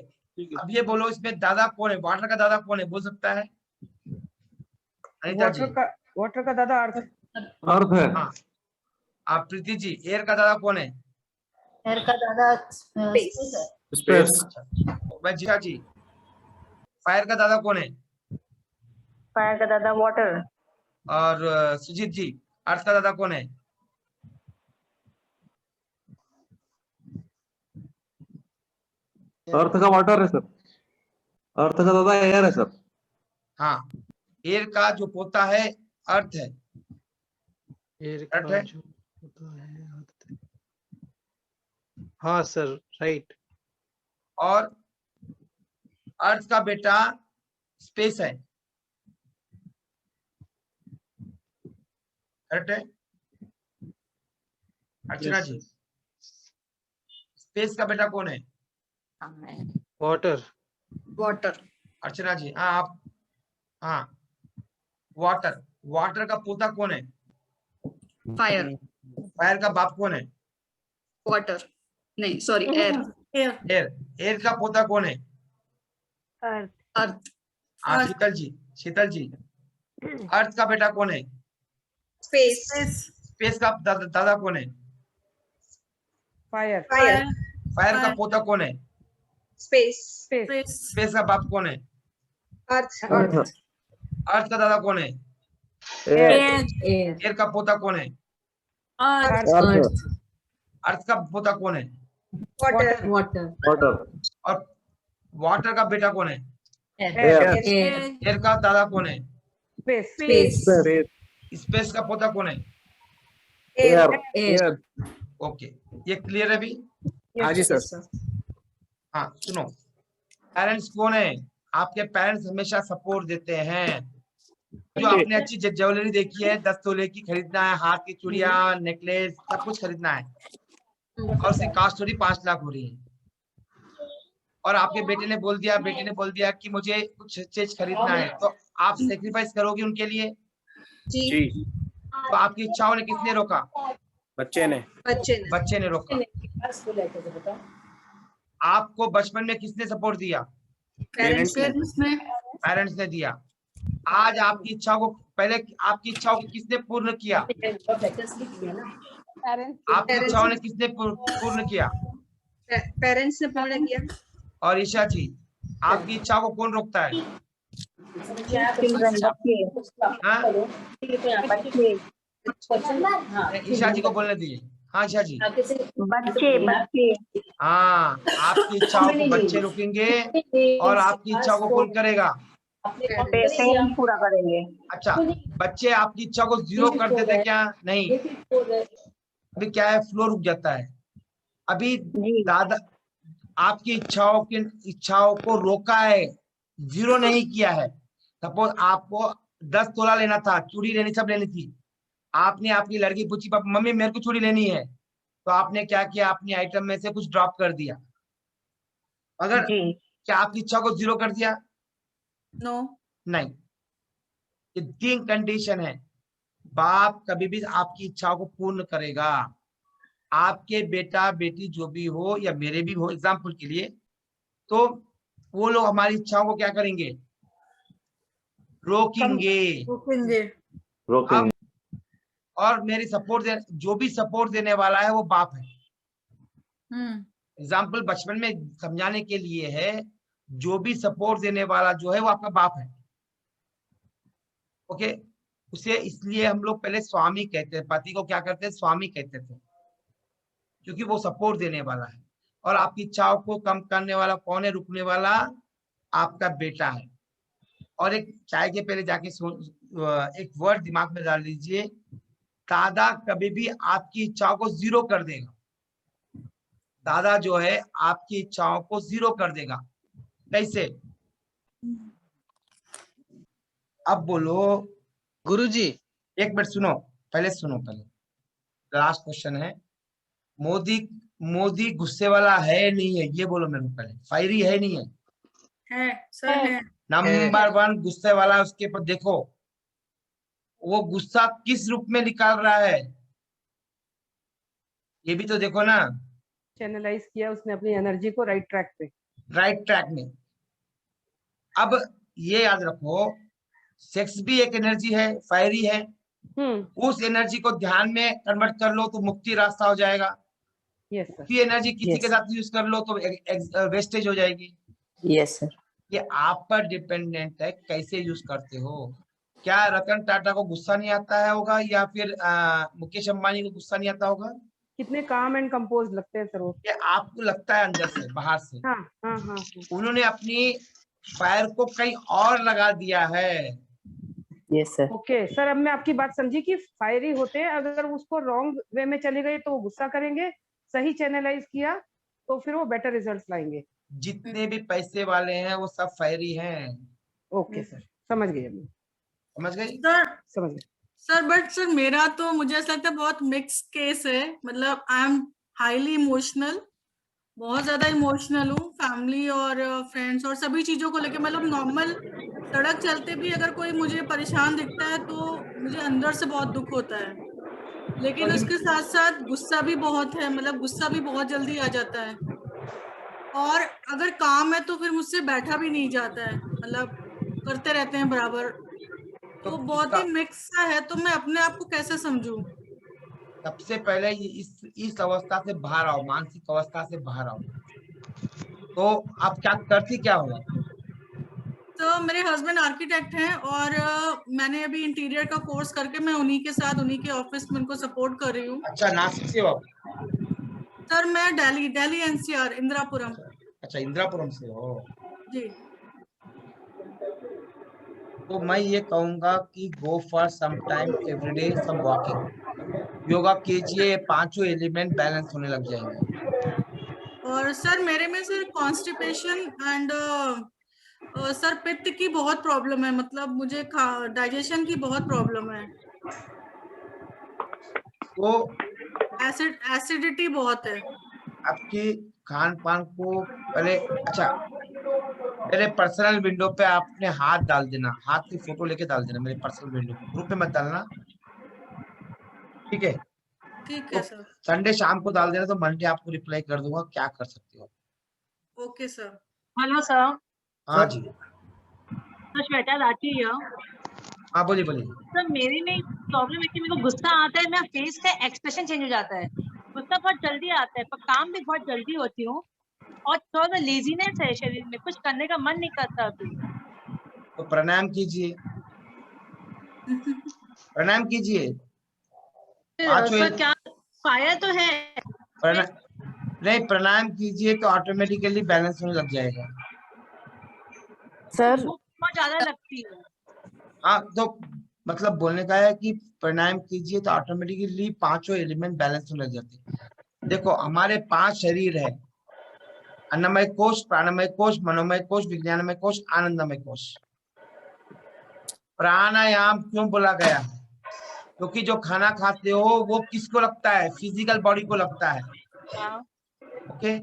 अब ये बोलो इसमें दादा कौन है? वाटर का दादा कौन है? बोल सकता है अनिता जी? वाटर का दादा अर्थ है। हाँ, आप प्रीति जी, एयर का दादा कौन है? एयर का दादा स्पेस है। स्पेस। वंशिका जी, फायर का दादा कौन है? फायर का दादा वाटर। और सुजीत जी, अर्थ का दादा कौन है? अर्थ का वाटर है सर। अर्थ का दादा एयर है सर। हाँ, एयर का जो पोता है अर्थ है। एयर अर्थ का है? जो होता है अर्थ है। हाँ सर, राइट। और अर्थ का बेटा स्पेस है। करेक्ट है अर्चना जी? स्पेस का बेटा कौन है? वाटर। वाटर। अर्चना जी, हाँ आप, हाँ वाटर। वाटर का पोता कौन है? फायर। फायर का बाप कौन है? वाटर नहीं, सॉरी, एयर। एयर का पोता कौन है? अर्थ। हाँ शीतल जी अर्थ का बेटा कौन है? स्पेस। स्पेस का दादा कौन है? फायर। फायर का पोता कौन है? स्पेस। स्पेस का बाप कौन है? अर्थ। अर्थ का दादा कौन है? एयर का पोता कौन है? अर्थ का पोता कौन है? वाटर। और वाटर का बेटा कौन है? एयर का दादा कौन है? स्पेस। स्पेस का पोता कौन है? एयर। ओके, ये क्लियर है अभी? हाँ जी सर। हाँ सुनो, पेरेंट्स कौन है? आपके पेरेंट्स हमेशा सपोर्ट देते हैं। जो आपने अच्छी ज्वेलरी देखी है 10 तोले की खरीदना है, हाथ की चूड़िया, नेकलेस, सब कुछ खरीदना है और उसकी कास्ट थोड़ी 5 लाख हो रही है, और आपके बेटे ने बोल दिया कि मुझे कुछ चीज खरीदना है, तो आप सेक्रीफाइस करोगे उनके लिए? जी। तो आपकी इच्छाओं ने किसने रोका? बच्चे ने रोका। आपको बचपन में किसने सपोर्ट दिया? पेरेंट्स ने दिया। आज आपकी इच्छा को, पहले आपकी इच्छाओं को किसने पूर्ण किया? आपकी इच्छाओं ने किसने पूर्ण किया? पेरेंट्स ने पूर्ण किया। और ईशा जी, आपकी इच्छा को कौन रोकता है? ईशा जी को बोलने दीजिए। हाँ ईशा जी। बच्चे। हाँ, आपकी इच्छाओं को बच्चे रोकेंगे और आपकी इच्छा को कौन करेगा? पूरा करेंगे। अच्छा, बच्चे आपकी इच्छा को 0 कर देते क्या? नहीं, अभी क्या है, फ्लो रुक जाता है। अभी दादा आपकी इच्छाओं को रोका है, 0 नहीं किया है। सपोज आपको 10 तोला लेना था, चूड़ी लेनी, सब लेनी थी, आपने आपकी लड़की पूछी पापा मम्मी मेरे को चूड़ी लेनी है, तो आपने क्या किया? अपनी आइटम में से कुछ ड्रॉप कर दिया। अगर क्या आपकी इच्छा को 0 कर दिया? नहीं। ये 3 कंडीशन है। बाप कभी भी आपकी इच्छाओं को पूर्ण करेगा। आपके बेटा बेटी जो भी हो या मेरे भी हो, एग्जाम्पल के लिए, तो वो लोग हमारी इच्छाओं को क्या करेंगे? रोकेंगे। अब और मेरी जो भी सपोर्ट देने वाला है वो बाप है। एग्जाम्पल बचपन में समझाने के लिए है, जो भी सपोर्ट देने वाला जो है वो आपका बाप है। ओके, उसे इसलिए हम लोग पहले स्वामी कहते हैं, पति को क्या करते हैं? स्वामी कहते थे, क्योंकि वो सपोर्ट देने वाला है। और आपकी इच्छाओं को कम करने वाला कौन है? रुकने वाला आपका बेटा है। और एक चाय के पहले जाके एक वर्ड दिमाग में डाल लीजिए, दादा कभी भी आपकी इच्छाओं को 0 कर देगा। दादा जो है आपकी इच्छाओं को 0 कर देगा। कैसे? अब बोलो गुरुजी। एक मिनट सुनो, पहले लास्ट क्वेश्चन है। मोदी गुस्से वाला है नहीं है? ये बोलो मेरे को पहले। फायरी है नहीं है? है। नंबर 1 गुस्से वाला। उसके पर देखो वो गुस्सा किस रूप में निकाल रहा है, ये भी तो देखो ना। चैनलाइज किया उसने अपनी एनर्जी को राइट ट्रैक में। अब ये याद रखो, सेक्स भी एक एनर्जी है, फायरी है। उस एनर्जी को ध्यान में कन्वर्ट कर लो तो मुक्ति रास्ता हो जाएगा। यस एनर्जी किसी के साथ यूज कर लो तो वेस्टेज हो जाएगी। Yes sir. ये आप पर डिपेंडेंट है कैसे यूज करते हो। क्या रतन टाटा को गुस्सा नहीं आता है होगा, या फिर मुकेश अंबानी को गुस्सा नहीं आता होगा? कितने काम एंड कंपोज लगते हैं सर वो। ये आपको लगता है अंदर से, बाहर से। हाँ। उन्होंने अपनी फायर को कहीं और लगा दिया है। Yes sir. ओके सर, अब मैं आपकी बात समझी कि फायरी होते हैं, अगर उसको रॉन्ग वे में चले गए तो वो गुस्सा करेंगे, सही चैनलाइज किया तो फिर वो बेटर रिजल्ट्स लाएंगे। जितने भी पैसे वाले हैं वो सब फायरी हैं। ओके सर, समझ गई। समझ गई समझ गई सर। बट सर मेरा तो मुझे ऐसा लगता है बहुत मिक्स केस है। मतलब आई एम हाईली इमोशनल, बहुत ज्यादा इमोशनल हूँ फैमिली और फ्रेंड्स और सभी चीजों को लेके। मतलब नॉर्मल सड़क चलते भी अगर कोई मुझे परेशान दिखता है तो मुझे अंदर से बहुत दुख होता है, लेकिन उसके साथ साथ गुस्सा भी बहुत है। मतलब गुस्सा भी बहुत जल्दी आ जाता है। और अगर काम है तो फिर मुझसे बैठा भी नहीं जाता है, मतलब करते रहते हैं बराबर। तो बहुत ही मिक्स सा है, तो मैं अपने आप को कैसे समझूं? सबसे पहले इस अवस्था से बाहर आओ, मानसिक अवस्था से बाहर आओ। तो आप क्या करती क्या हो? तो मेरे हस्बैंड आर्किटेक्ट हैं और मैंने अभी इंटीरियर का कोर्स करके मैं उन्हीं के साथ उन्हीं के ऑफिस में उनको सपोर्ट कर रही हूँ। अच्छा, नासिक से हो? सर मैं दिल्ली एनसीआर इंदिरापुरम। अच्छा, इंदिरापुरम से हो जी। तो मैं ये कहूंगा कि go for some time everyday some walking, yoga कीजिए, पांचों एलिमेंट बैलेंस होने लग जाएंगे। और सर मेरे में सर कॉन्स्टिपेशन एंड सर पित्त की बहुत प्रॉब्लम है, मतलब मुझे डाइजेशन की बहुत प्रॉब्लम है। तो एसिडिटी बहुत है। आपकी खान पान को पहले, अच्छा मेरे पर्सनल विंडो पे आपने हाथ डाल देना, हाथ की फोटो लेके डाल देना मेरे पर्सनल विंडो पे, ग्रुप पे मत डालना, ठीक है? ठीक है सर। संडे शाम को डाल देना तो मंडे आपको रिप्लाई कर दूंगा क्या कर सकते हो। Okay sir. Hello sir. हाँ जी, तो श्वेता राठी है। हाँ बोलिए बोलिए। सर मेरे में प्रॉब्लम है कि मेरे को गुस्सा आता है, मेरा फेस का एक्सप्रेशन चेंज हो जाता है, गुस्सा बहुत जल्दी आता है, पर काम भी बहुत जल्दी होती हूँ, और थोड़ा लेजीनेस है शरीर में, कुछ करने का मन नहीं करता अभी। तो प्राणायाम कीजिए, प्राणायाम कीजिए। सर क्या फायर तो है? नहीं, प्राणायाम कीजिए तो ऑटोमेटिकली बैलेंस होने लग जाएगा। सर बहुत ज्यादा लगती है। हाँ, तो मतलब बोलने का है कि प्राणायाम कीजिए तो ऑटोमेटिकली पांचों एलिमेंट बैलेंस होने लग जाते हैं। देखो हमारे 5 शरीर है, अन्नमय कोश, प्राणमय कोश, मनोमय कोश, विज्ञानमय कोश, आनंदमय कोश। प्राणायाम क्यों बोला गया है? क्योंकि जो खाना खाते हो वो किसको लगता है? फिजिकल बॉडी को लगता है। ओके।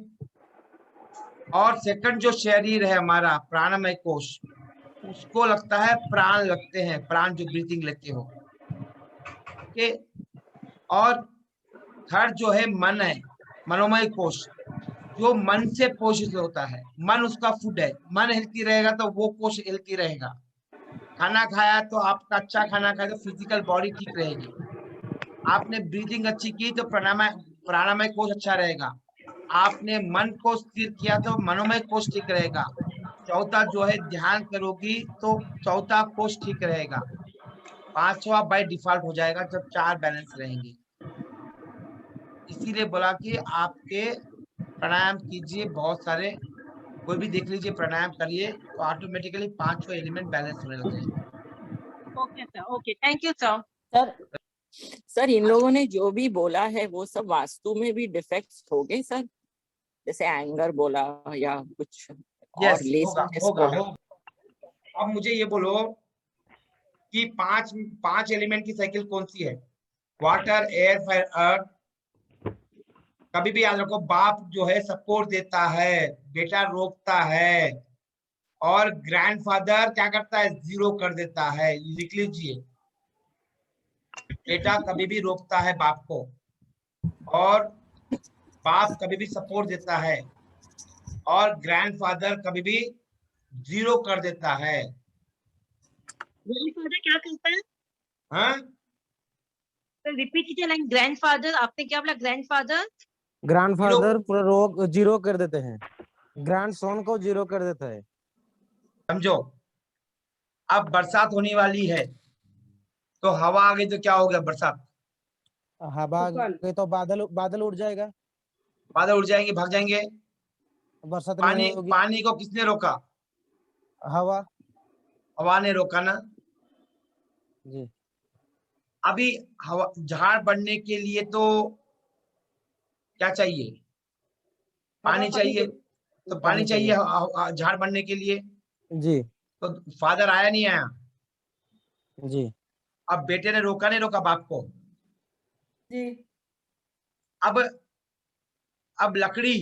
और सेकंड जो शरीर है हमारा प्राणमय कोश, उसको लगता है प्राण लगते हैं, प्राण जो ब्रीथिंग लेते हो। ओके। और थर्ड जो है मन है, मनोमय कोश, जो मन से पोषित होता है, मन उसका फूड है। मन हेल्थी रहेगा तो वो कोश हेल्थी रहेगा। खाना खाया तो आपका अच्छा खाना खाया तो फिजिकल बॉडी ठीक रहेगी। आपने ब्रीदिंग अच्छी की तो प्राणामय कोश अच्छा रहेगा। आपने मन को स्थिर किया तो मनोमय कोश ठीक रहेगा। चौथा जो है ध्यान करोगी तो चौथा कोश ठीक रहेगा। पांचवा बाय डिफॉल्ट हो जाएगा जब 4 बैलेंस रहेंगे। इसीलिए बोला कि आपके प्राणायाम कीजिए, बहुत सारे, कोई भी देख लीजिए, प्राणायाम करिए तो ऑटोमेटिकली पांचों एलिमेंट बैलेंस होने लग जाएंगे। Okay sir, okay, thank you sir. Sir इन लोगों ने जो भी बोला है वो सब वास्तु में भी डिफेक्ट्स हो गए सर, जैसे एंगर बोला या कुछ और लेजीनेस होगा। बोला। अब मुझे ये बोलो कि पांच एलिमेंट की साइकिल कौन सी है? वाटर, एयर, फायर, अर्थ। कभी भी याद रखो, बाप जो है सपोर्ट देता है, बेटा रोकता है, और ग्रैंडफादर क्या करता है? 0 कर देता है। लिख लीजिए, बेटा कभी भी रोकता है बाप को, और बाप कभी भी सपोर्ट देता है, और ग्रैंडफादर कभी भी 0 कर देता है। ग्रैंडफादर क्या करता है? हाँ, रिपीट कीजिए लाइन। ग्रैंडफादर, आपने क्या बोला? ग्रैंडफादर ग्रैंडफादर पूरा रोक 0 कर देते हैं, ग्रैंडसन को 0 कर देता है। समझो, अब बरसात होने वाली है तो हवा आ गई तो क्या हो गया? बरसात। हवा आ गई तो बादल उड़ जाएगा, बादल उड़ जाएंगे, भाग जाएंगे, बरसात नहीं होगी। पानी को किसने रोका? हवा ने रोका ना जी। अभी हवा, झाड़ बढ़ने के लिए तो क्या चाहिए? पानी चाहिए। तो पानी चाहिए झाड़ बढ़ने के लिए जी। तो फादर आया नहीं आया? जी। अब बेटे ने रोका नहीं रोका बाप को? जी। अब लकड़ी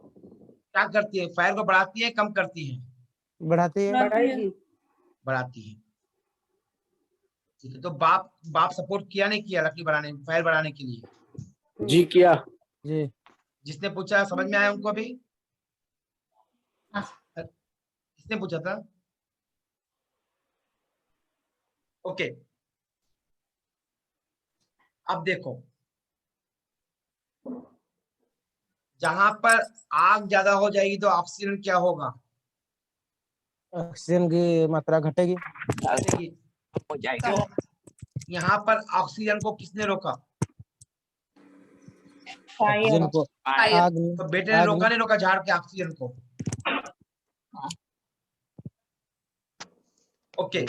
क्या करती है? फायर को बढ़ाती है, कम करती है? बढ़ाती है। बढ़ाती है। ठीक है, तो बाप सपोर्ट किया नहीं किया लकड़ी बढ़ाने, फायर बढ़ाने के लिए? जी किया। जी। जिसने पूछा समझ में आया उनको? अभी किसने पूछा था? ओके, अब देखो, जहां पर आग ज्यादा हो जाएगी तो ऑक्सीजन क्या होगा? ऑक्सीजन की मात्रा घटेगी। हो जाएगा। यहाँ पर ऑक्सीजन को किसने रोका? ऑक्सीजन को आग ने, तो बेटे ने आग रोका ने। नहीं रोका झाड़ के ऑक्सीजन को? ओके,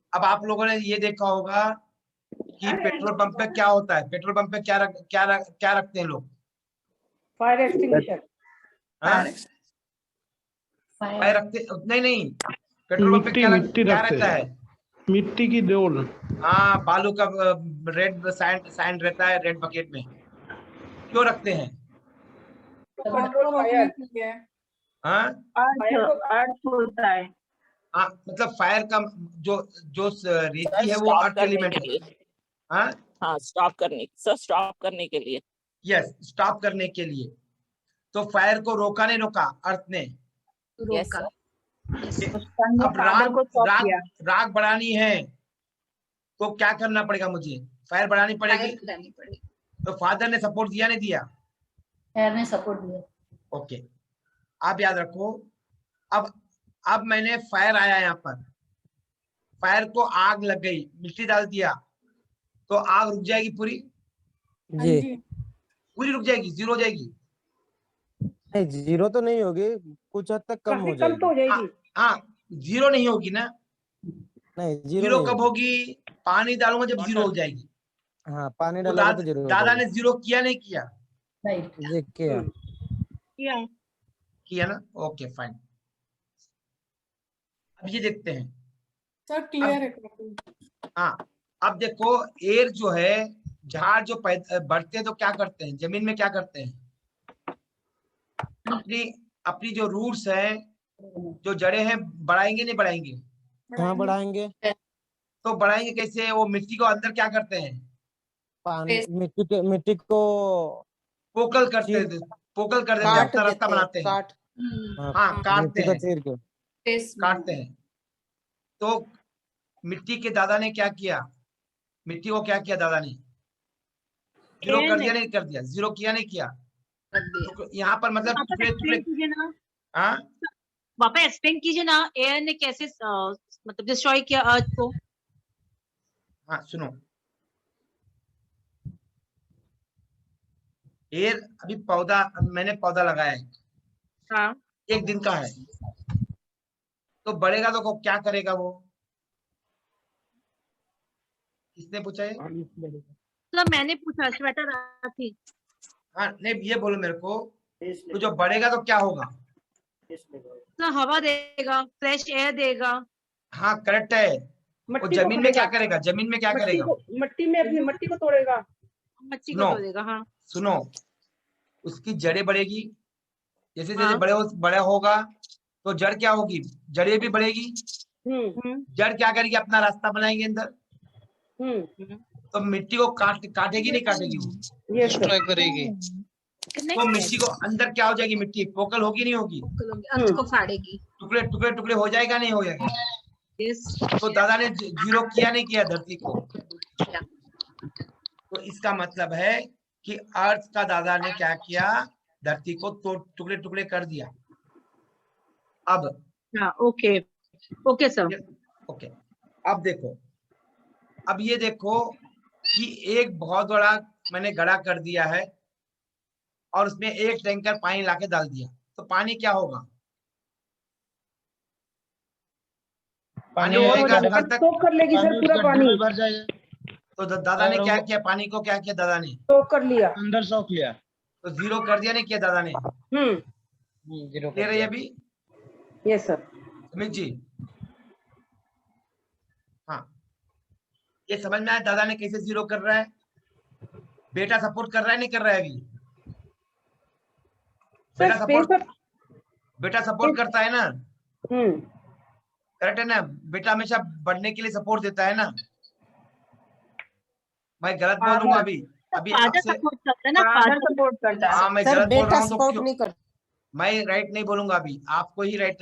अब आप लोगों ने ये देखा होगा कि पेट्रोल पंप पे क्या होता है? पेट्रोल पंप पे क्या रखते हैं लोग? Fire extinguisher. फायर रखते नहीं, पेट्रोल पंप पे क्या रहता है? मिट्टी की डोल। हाँ, बालू का रेड सैंड रहता है रेड बकेट में। क्यों रखते हैं? हाँ, अर्थ होता है। हाँ, मतलब फायर का जो रेती है वो अर्थ एलिमेंट है। हाँ, स्टॉप करने के लिए। यस, स्टॉप करने के लिए। तो फायर को रोका नहीं रोका अर्थ ने? Yes sir. अब राग बढ़ानी है तो क्या करना पड़ेगा मुझे? फायर बढ़ानी पड़ेगी। तो फादर ने सपोर्ट दिया नहीं दिया? फायर ने सपोर्ट दिया। ओके, आप याद रखो, अब मैंने फायर आया, यहाँ पर फायर को आग लग गई, मिट्टी डाल दिया तो आग रुक जाएगी पूरी? जी। पूरी रुक जाएगी? जीरो हो जाएगी? नहीं, जीरो तो नहीं होगी, कुछ हद तक कम हो जाएगी। हाँ, जीरो नहीं होगी ना? नहीं, जीरो कब होगी? पानी डालूंगा जब जीरो हो जाएगी। हाँ, पानी तो डालोगे तो जीरो हो दादा जाएगी। ने जीरो किया नहीं किया? जी किया। किया ना? Okay fine. अब ये देखते हैं सर, क्लियर है। हाँ, अब देखो, एयर जो है, झाड़ जो बढ़ते हैं तो क्या करते हैं? जमीन में क्या करते हैं? अपनी जो रूट्स है, जो जड़ें हैं, बढ़ाएंगे नहीं बढ़ाएंगे? हाँ, बढ़ाएंगे। तो बढ़ाएंगे कैसे? वो मिट्टी को अंदर क्या करते हैं? पानी, मिट्टी को पोकल कर देते हैं, अपना रास्ता बनाते हैं। हाँ, काटते मिट्टी को हैं, चीर के काटते हैं। तो मिट्टी के दादा ने क्या किया? मिट्टी को क्या किया दादा ने? जीरो कर दिया नहीं कर दिया? जीरो किया नहीं किया? तो यहाँ पर मतलब हाँ, वापस एक्सप्लेन कीजिए ना, एयर ने कैसे मतलब डिस्ट्रॉय किया अर्थ को? हाँ सुनो, एयर अभी मैंने पौधा लगाया है। हाँ, 1 दिन का है, तो बढ़ेगा तो क्या करेगा वो? किसने पूछा है? तो मैंने पूछा, श्वेता राठी। हाँ, नहीं ये बोलो मेरे को, तो जो बढ़ेगा तो क्या होगा? तो हवा देगा, फ्रेश एयर देगा। हाँ करेक्ट है। वो जमीन में क्या करेगा? जमीन में क्या करेगा? मट्टी में अपनी मट्टी को तोड़ेगा। मट्टी को तोड़ेगा। हाँ, सुनो, उसकी जड़ें बढ़ेगी, जैसे जैसे बड़ा होगा तो जड़ क्या होगी? जड़ें भी बढ़ेगी। जड़ क्या करेगी? अपना रास्ता बनाएंगे अंदर। तो मिट्टी को काटेगी नहीं काटेगी? वो डिस्ट्रॉय करेगी। तो मिट्टी को अंदर क्या हो जाएगी? मिट्टी पोकल होगी नहीं होगी? अर्थ को फाड़ेगी। टुकड़े टुकड़े टुकड़े हो जाएगा नहीं हो जाएगा? तो दादा ने जीरो किया नहीं किया धरती को? तो इसका मतलब है कि अर्थ का दादा ने क्या किया? धरती को टुकड़े टुकड़े कर दिया। अब ओके सर। ओके, अब देखो, अब ये देखो कि एक बहुत बड़ा मैंने गड्ढा कर दिया है और उसमें 1 टैंकर पानी लाके डाल दिया, तो पानी क्या होगा? पानी सोख कर लेगी सर पूरा पानी। भर जाएगा। तो दादा ने क्या किया? पानी को क्या किया दादा ने? सोख कर लिया, अंदर सोख लिया। तो जीरो कर दिया नहीं किया दादा ने? जीरो ले रही है अभी? Yes sir. सुमित जी, हाँ, ये समझ में आया दादा ने कैसे जीरो कर रहा है? बेटा सपोर्ट कर रहा है नहीं कर रहा है अभी? बेटा सपोर्ट करता है ना? करेक्ट है ना? बेटा हमेशा बढ़ने के लिए सपोर्ट देता है ना? मैं गलत बोल दूंगा अभी? अभी फादर आपसे सपोर्ट करता है ना, फादर फादर सपोर्ट करता है हाँ मैं सर, गलत बोल रहा बेटा हूँ तो सपोर्ट क्यों नहीं करता। मैं राइट नहीं बोलूंगा, अभी आपको ही राइट